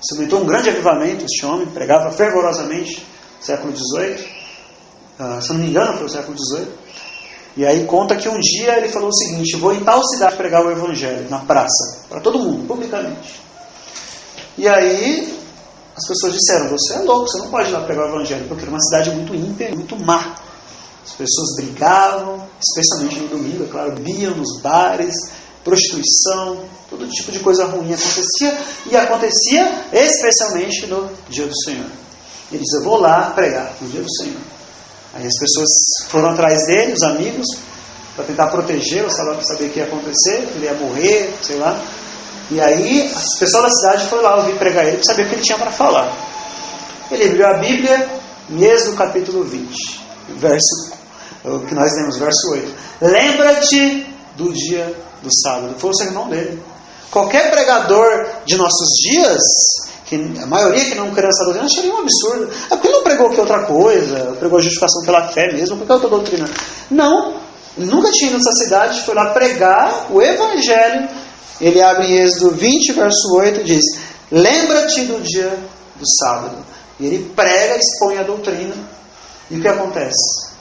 Experimentou um grande avivamento, este homem, pregava fervorosamente no século XVIII. Se não me engano, foi o século XVIII. E aí conta que um dia ele falou o seguinte: vou em tal cidade pregar o Evangelho, na praça, para todo mundo, publicamente. E aí as pessoas disseram: você é louco, você não pode ir lá pregar o Evangelho, porque era uma cidade muito ímpia, muito má. As pessoas brigavam, especialmente no domingo, é claro, bebiam nos bares, prostituição, todo tipo de coisa ruim acontecia, e acontecia especialmente no dia do Senhor. Ele disse: eu vou lá pregar no dia do Senhor. Aí as pessoas foram atrás dele, os amigos, para tentar protegê-lo, para saber o que ia acontecer, ele ia morrer, sei lá. E aí as pessoas da cidade foram lá ouvir pregar ele, para saber o que ele tinha para falar. Ele abriu a Bíblia, em Êxodo capítulo 20, o que nós lemos, verso 8. Lembra-te do dia do sábado. Foi o sermão dele. Qualquer pregador de nossos dias, que a maioria que não crê nessa doutrina, acharia um absurdo. É porque ele não pregou que outra coisa, pregou a justificação pela fé mesmo, porque é outra doutrina. Não, ele nunca tinha ido nessa cidade, foi lá pregar o Evangelho. Ele abre em Êxodo 20, verso 8, e diz: lembra-te do dia do sábado. E ele prega, expõe a doutrina. E o que acontece?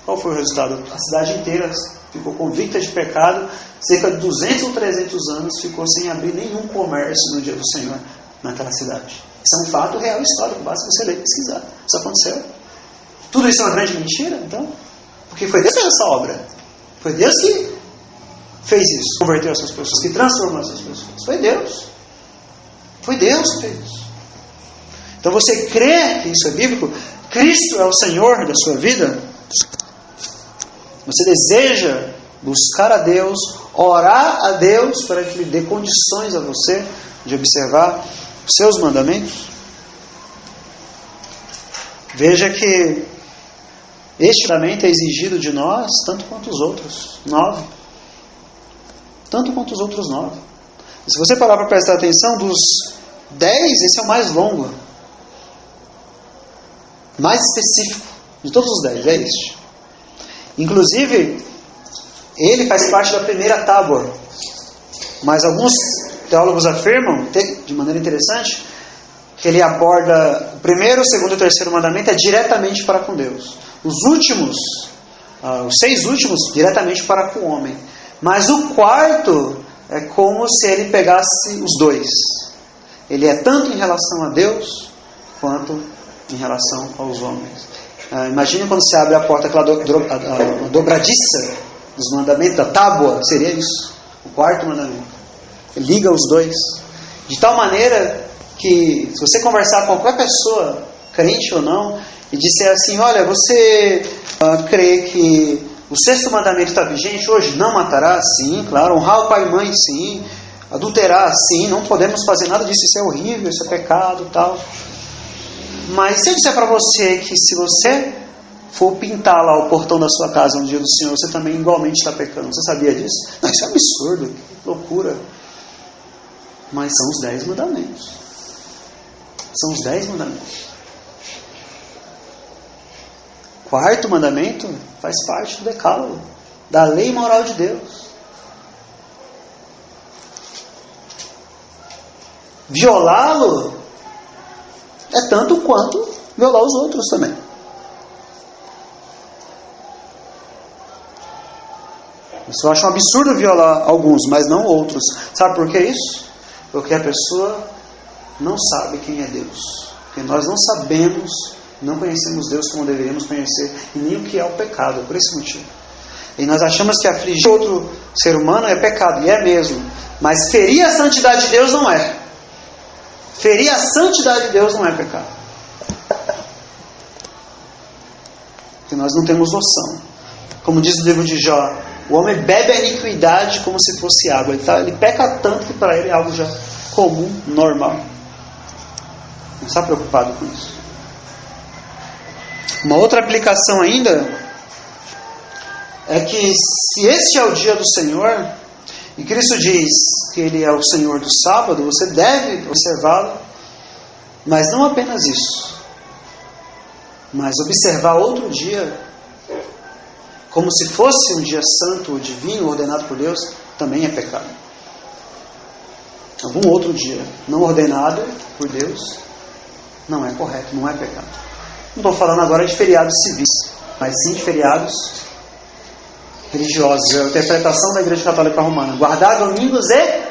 Qual foi o resultado? A cidade inteira ficou convicta de pecado, cerca de 200 ou 300 anos ficou sem abrir nenhum comércio no dia do Senhor naquela cidade. Isso é um fato real histórico, basta você ler e pesquisar. Isso aconteceu. Tudo isso é uma grande mentira, então? Porque foi Deus que fez essa obra. Foi Deus que fez isso, converteu essas pessoas, que transformou essas pessoas. Foi Deus. Foi Deus que fez isso. Então você crê que isso é bíblico? Cristo é o Senhor da sua vida? Você deseja buscar a Deus, orar a Deus para que Ele dê condições a você de observar os seus mandamentos? Veja que este mandamento é exigido de nós tanto quanto os outros 9. Tanto quanto os outros 9. E se você parar para prestar atenção, dos 10, esse é o mais longo, mais específico de todos os 10, é este. Inclusive, ele faz parte da primeira tábua. Mas alguns teólogos afirmam, de maneira interessante, que ele aborda o primeiro, o segundo e o terceiro mandamento é diretamente para com Deus. Os últimos Os 6 últimos diretamente para com o homem. Mas o quarto é como se ele pegasse os 2. Ele é tanto em relação a Deus quanto em relação aos homens. Imagine quando você abre a porta, aquela dobradiça dos mandamentos, da tábua, seria isso. O quarto mandamento. Ele liga os 2. De tal maneira que, se você conversar com qualquer pessoa, crente ou não, e disser assim, olha, você crê que o 6º mandamento está vigente hoje? Não matarás? Sim, claro. Honrar o pai e mãe? Sim. Adulterar? Sim. Não podemos fazer nada disso, isso é horrível, isso é pecado, tal. Mas se eu disser para você que se você for pintar lá o portão da sua casa no dia do Senhor, você também igualmente está pecando. Você sabia disso? Não, isso é absurdo, que loucura. Mas são os 10 mandamentos. São os 10 mandamentos. O 4º mandamento faz parte do decálogo, da lei moral de Deus. Violá-lo é tanto quanto violar os outros também. Você acha um absurdo violar alguns, mas não outros. Sabe por que isso? Porque a pessoa não sabe quem é Deus. Porque nós não sabemos, não conhecemos Deus como deveríamos conhecer, e nem o que é o pecado, por esse motivo. E nós achamos que afligir outro ser humano é pecado, e é mesmo. Mas ferir a santidade de Deus não é. Ferir a santidade de Deus não é pecado. Porque nós não temos noção. Como diz o livro de Jó, o homem bebe a iniquidade como se fosse água. Ele peca tanto que para ele é algo já comum, normal. Não está preocupado com isso. Uma outra aplicação ainda é que se este é o dia do Senhor, e Cristo diz que Ele é o Senhor do sábado, você deve observá-lo, mas não apenas isso, mas observar outro dia como se fosse um dia santo, divino, ordenado por Deus, também é pecado. Algum outro dia não ordenado por Deus não é correto, não é pecado. Não estou falando agora de feriados civis, mas sim de feriados religiosos. É a interpretação da Igreja Católica Romana. Guardar domingos e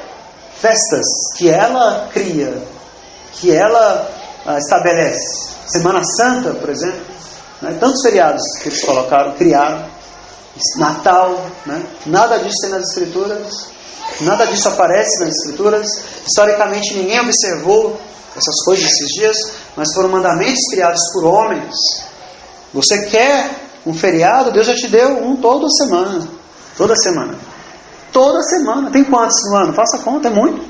festas que ela cria, que ela estabelece. Semana Santa, por exemplo, né? Tantos feriados que eles colocaram, criaram. Natal, né? Nada disso tem nas Escrituras, nada disso aparece nas Escrituras. Historicamente ninguém observou essas coisas esses dias, mas foram mandamentos criados por homens. Você quer um feriado? Deus já te deu um toda semana. Toda semana. Toda semana. Tem quantos no ano? Faça conta, é muito.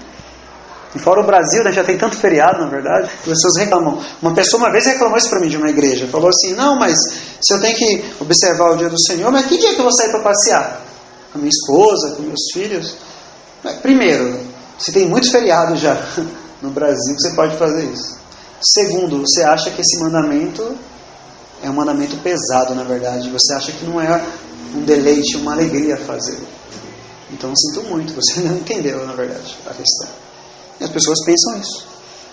E fora o Brasil, né, já tem tanto feriado, na verdade. As pessoas reclamam. Uma pessoa uma vez reclamou isso para mim de uma igreja. Falou assim, não, mas se eu tenho que observar o dia do Senhor, mas que dia que eu vou sair para passear? Com a minha esposa, com meus filhos? Primeiro, se tem muitos feriados já no Brasil, você pode fazer isso. Segundo, você acha que esse mandamento é um mandamento pesado, na verdade. Você acha que não é um deleite, uma alegria fazê-lo. Então, sinto muito, você não entendeu, na verdade, a questão. E as pessoas pensam isso.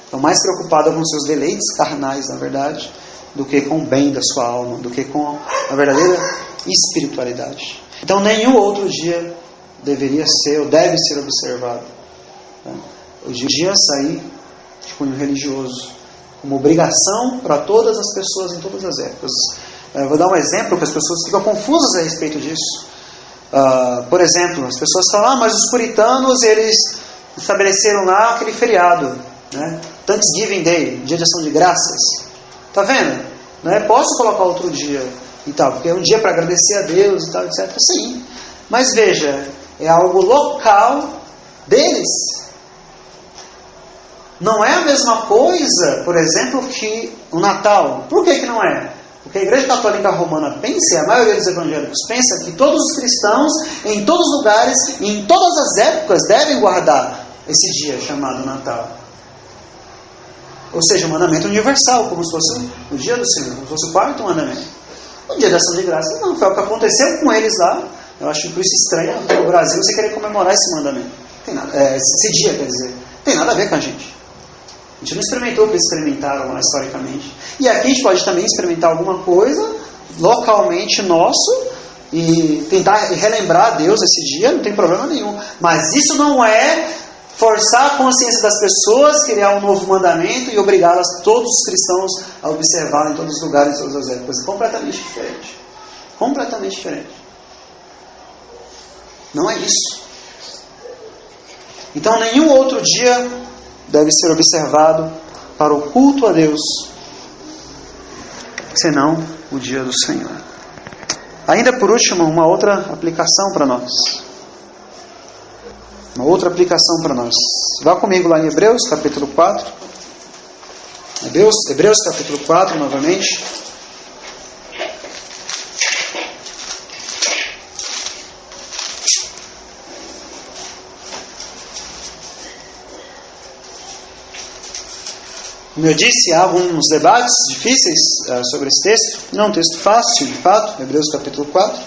Estão mais preocupadas com seus deleites carnais, na verdade, do que com o bem da sua alma, do que com a verdadeira espiritualidade. Então, nenhum outro dia deveria ser ou deve ser observado. O dia sair de cunho religioso, como obrigação para todas as pessoas em todas as épocas. Eu vou dar um exemplo que as pessoas ficam confusas a respeito disso. Por exemplo, as pessoas falam, mas os puritanos, eles estabeleceram lá aquele feriado, né? Thanksgiving Day, dia de ação de graças. Está vendo? Né? Posso colocar outro dia e tal, porque é um dia para agradecer a Deus e tal, etc. Sim, mas veja, é algo local deles. Não é a mesma coisa, por exemplo, que o Natal. Por que não é? Porque a Igreja Católica Romana pensa, e a maioria dos evangélicos pensa, que todos os cristãos, em todos os lugares, e em todas as épocas, devem guardar esse dia chamado Natal. Ou seja, um mandamento universal, como se fosse o dia do Senhor, como se fosse o quarto mandamento. O dia da ação de graça não, foi o que aconteceu com eles lá. Eu acho que isso estranho no Brasil você querer comemorar esse mandamento. Tem nada, esse dia, quer dizer, tem nada a ver com a gente. A gente não experimentou o que eles experimentaram lá historicamente. E aqui a gente pode também experimentar alguma coisa localmente nosso, e tentar relembrar a Deus esse dia, não tem problema nenhum. Mas isso não é forçar a consciência das pessoas, criar um novo mandamento e obrigá-las, todos os cristãos, a observar em todos os lugares, em todas as épocas. Completamente diferente. Completamente diferente. Não é isso. Então nenhum outro dia deve ser observado para o culto a Deus, senão o dia do Senhor. Ainda por último, uma outra aplicação para nós. Uma outra aplicação para nós. Vá comigo lá em Hebreus, capítulo 4. Hebreus, capítulo 4, novamente. Como eu disse, há alguns debates difíceis sobre esse texto. Não é um texto fácil, de fato, Hebreus capítulo 4.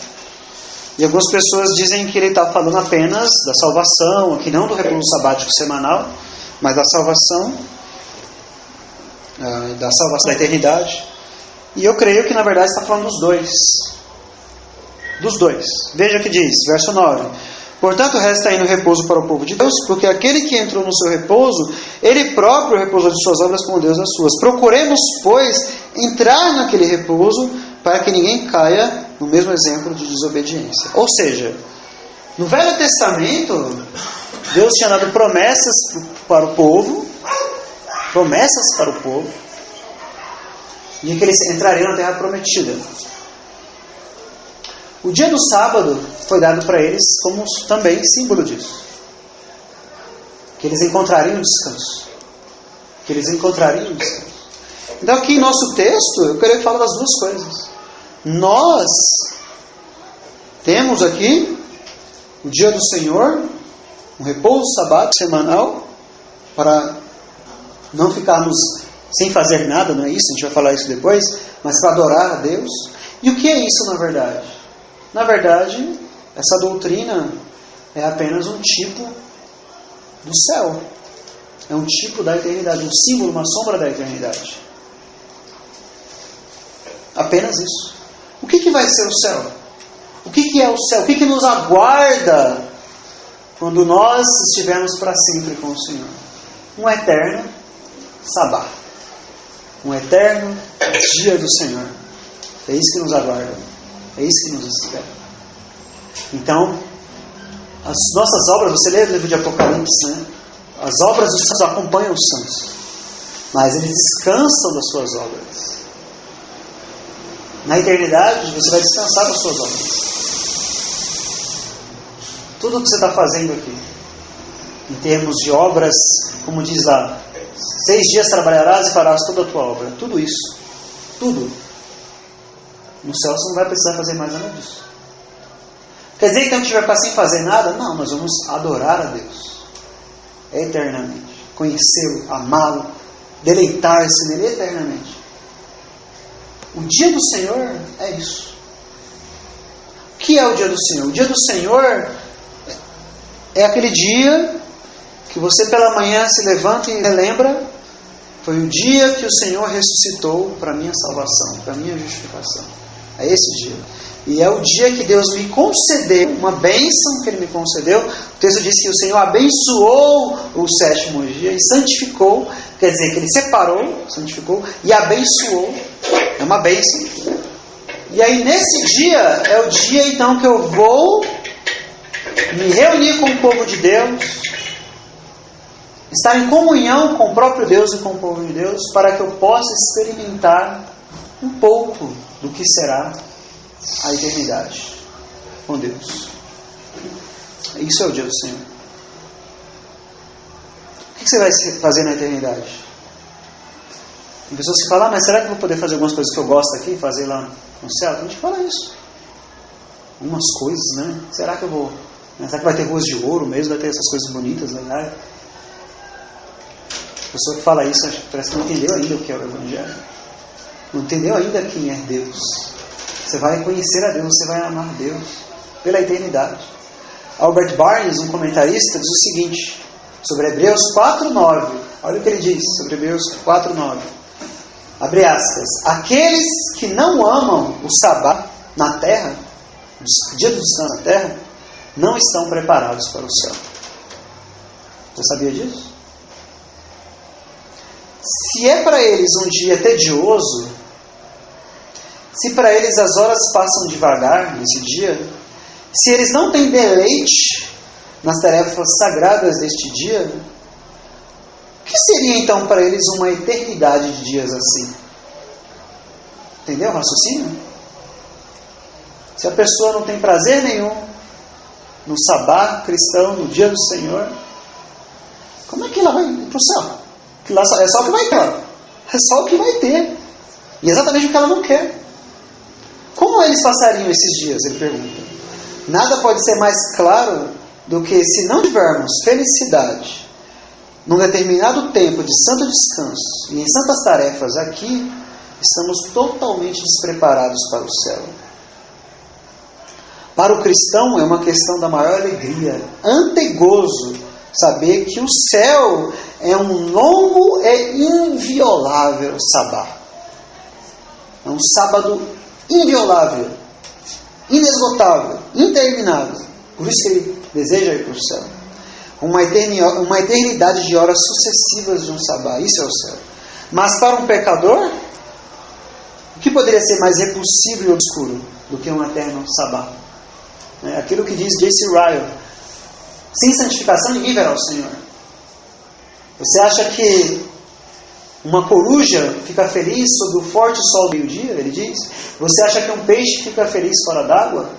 E algumas pessoas dizem que ele está falando apenas da salvação, aqui não do repouso sabático semanal, mas da salvação da eternidade. E eu creio que na verdade está falando dos dois. Dos dois. Veja o que diz, verso 9. Portanto, resta ainda o repouso para o povo de Deus, porque aquele que entrou no seu repouso, ele próprio repousou de suas obras como Deus das suas. Procuremos, pois, entrar naquele repouso, para que ninguém caia no mesmo exemplo de desobediência. Ou seja, no Velho Testamento, Deus tinha dado promessas para o povo, de que eles entrariam na terra prometida. O dia do sábado foi dado para eles como também símbolo disso. Que eles encontrariam descanso. Então aqui em nosso texto, eu queria falar das duas coisas. Nós temos aqui o dia do Senhor, um repouso sabático semanal, para não ficarmos sem fazer nada, não é isso? A gente vai falar isso depois, mas para adorar a Deus. E o que é isso na verdade? Na verdade, essa doutrina é apenas um tipo do céu. É um tipo da eternidade, um símbolo, uma sombra da eternidade. Apenas isso. O que vai ser o céu? O que é o céu? O que nos aguarda quando nós estivermos para sempre com o Senhor? Um eterno sabá. Um eterno dia do Senhor. É isso que nos aguarda. É isso que nos espera. Então, as nossas obras, você lê o livro de Apocalipse, né? As obras dos santos acompanham os santos, mas eles descansam das suas obras. Na eternidade, você vai descansar das suas obras. Tudo o que você está fazendo aqui, em termos de obras, como diz lá, 6 dias trabalharás e farás toda a tua obra. Tudo isso. Tudo. No céu você não vai precisar fazer mais nada disso. Quer dizer que quando a gente vai ficar sem fazer nada? Não, nós vamos adorar a Deus eternamente, conhecê-lo, amá-lo, deleitar-se nele eternamente. O dia do Senhor é isso. O que é o dia do Senhor? O dia do Senhor é aquele dia que você pela manhã se levanta e relembra, foi o dia que o Senhor ressuscitou para a minha salvação, para a minha justificação. É esse dia. E é o dia que Deus me concedeu, uma bênção que Ele me concedeu. O texto diz que o Senhor abençoou o 7º dia e santificou, quer dizer que Ele separou, santificou e abençoou. É uma bênção. E aí nesse dia, é o dia então que eu vou me reunir com o povo de Deus, estar em comunhão com o próprio Deus e com o povo de Deus, para que eu possa experimentar um pouco do que será a eternidade com Deus. Isso é o dia do Senhor. O que você vai fazer na eternidade? Tem pessoas que falam, mas será que eu vou poder fazer algumas coisas que eu gosto aqui, fazer lá no céu? A gente fala isso. Algumas coisas, né? Será que eu vou? Será que vai ter ruas de ouro mesmo? Vai ter essas coisas bonitas, legais? A pessoa que fala isso, parece que não entendeu ainda o que é o Evangelho. Não entendeu ainda quem é Deus. Você vai conhecer a Deus, você vai amar Deus pela eternidade. Albert Barnes, um comentarista, diz o seguinte sobre Hebreus 4:9. Olha o que ele diz sobre Hebreus 4:9. Abre aspas. Aqueles que não amam o sabá na terra dia do descanso na terra, não estão preparados para o céu. Você sabia disso? Se é para eles um dia tedioso, se para eles as horas passam devagar nesse dia, se eles não têm deleite nas tarefas sagradas deste dia, o que seria então para eles uma eternidade de dias assim? Entendeu o raciocínio? Se a pessoa não tem prazer nenhum no sabá cristão, no dia do Senhor, como é que ela vai para o céu? Que lá é só o que vai ter. É só o que vai ter. E exatamente o que ela não quer. Como eles passariam esses dias? Ele pergunta. Nada pode ser mais claro do que se não tivermos felicidade num determinado tempo de santo descanso e em santas tarefas aqui, estamos totalmente despreparados para o céu. Para o cristão é uma questão da maior alegria, antegozo, saber que o céu é um longo e inviolável sabá. É um sábado inviolável, inesgotável, interminável. Por isso que ele deseja ir para o céu. Uma eternidade de horas sucessivas de um sabá. Isso é o céu. Mas para um pecador, o que poderia ser mais repulsivo e obscuro do que um eterno sabá? É aquilo que diz J.C. Ryle. Sem santificação ninguém verá o Senhor. Você acha que uma coruja fica feliz sob o forte sol do meio-dia? Ele diz. Você acha que um peixe fica feliz fora d'água?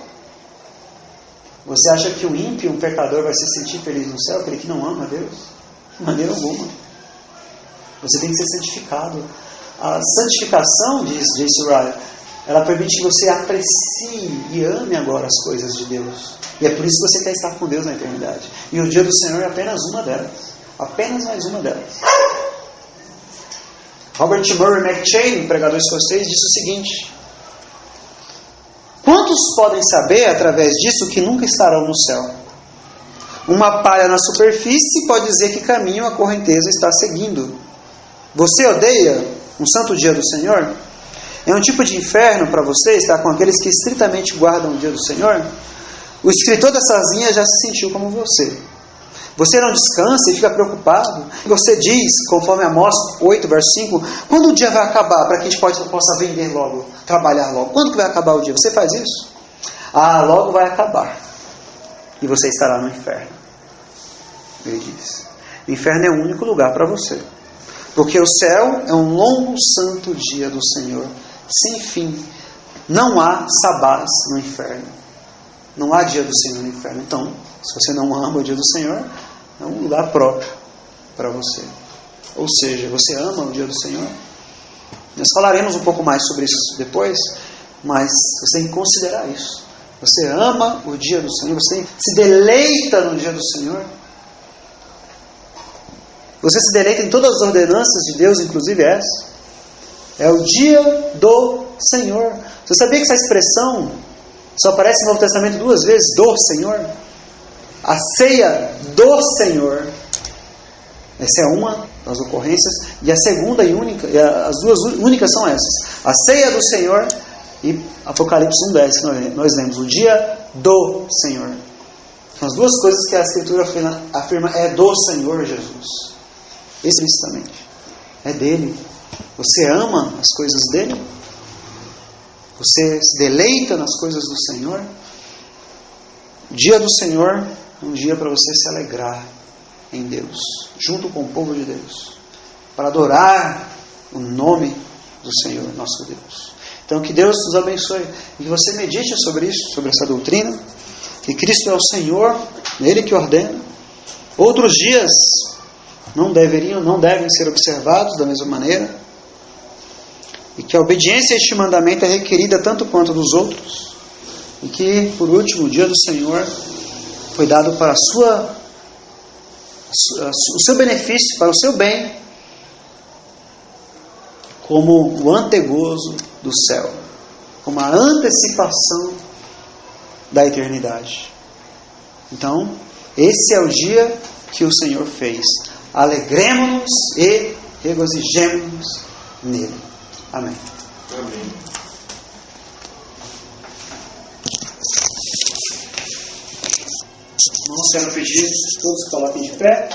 Você acha que um ímpio, um pecador, vai se sentir feliz no céu? Aquele que não ama a Deus? De maneira alguma. Você tem que ser santificado. A santificação, diz J.C. Ryle, ela permite que você aprecie e ame agora as coisas de Deus. E é por isso que você quer estar com Deus na eternidade. E o dia do Senhor é apenas uma delas. Apenas mais uma delas. Robert Murray McCheyne, pregador escocês, disse o seguinte: quantos podem saber através disso que nunca estarão no céu? Uma palha na superfície pode dizer que caminho a correnteza está seguindo. Você odeia um santo dia do Senhor? É um tipo de inferno para você estar com aqueles que estritamente guardam o dia do Senhor? O escritor dessas linhas já se sentiu como você. Você não descansa e fica preocupado. Você diz, conforme Amós 8, verso 5, quando o dia vai acabar para que a gente possa vender logo, trabalhar logo? Quando que vai acabar o dia? Você faz isso? Ah, logo vai acabar. E você estará no inferno. Ele diz. O inferno é o único lugar para você. Porque o céu é um longo santo dia do Senhor, sem fim. Não há sabás no inferno. Não há dia do Senhor no inferno. Então, se você não ama o dia do Senhor, é um lugar próprio para você. Ou seja, você ama o dia do Senhor? Nós falaremos um pouco mais sobre isso depois, mas você tem que considerar isso. Você ama o dia do Senhor? Você se deleita no dia do Senhor? Você se deleita em todas as ordenanças de Deus, inclusive essa? É o dia do Senhor. Você sabia que essa expressão só aparece no Novo Testamento 2 vezes? Do Senhor. A ceia do Senhor. Essa é uma das ocorrências. E a segunda e única, as duas únicas são essas. A ceia do Senhor e Apocalipse 1:10, que nós lemos. O dia do Senhor. São as duas coisas que a Escritura afirma é do Senhor Jesus. Explicitamente. É dele. Você ama as coisas dele? Você se deleita nas coisas do Senhor? O dia do Senhor é um dia para você se alegrar em Deus, junto com o povo de Deus, para adorar o nome do Senhor, nosso Deus. Então que Deus nos abençoe e que você medite sobre isso, sobre essa doutrina, que Cristo é o Senhor, Ele que ordena. Outros dias não devem ser observados da mesma maneira, e que a obediência a este mandamento é requerida tanto quanto dos outros, e que, por último, o dia do Senhor foi dado para o seu benefício, para o seu bem, como o antegozo do céu, como a antecipação da eternidade. Então, esse é o dia que o Senhor fez. Alegremos-nos e regozijemos-nos nele. Amém. Amém. Irmãos, quero pedir, todos coloquem de pé.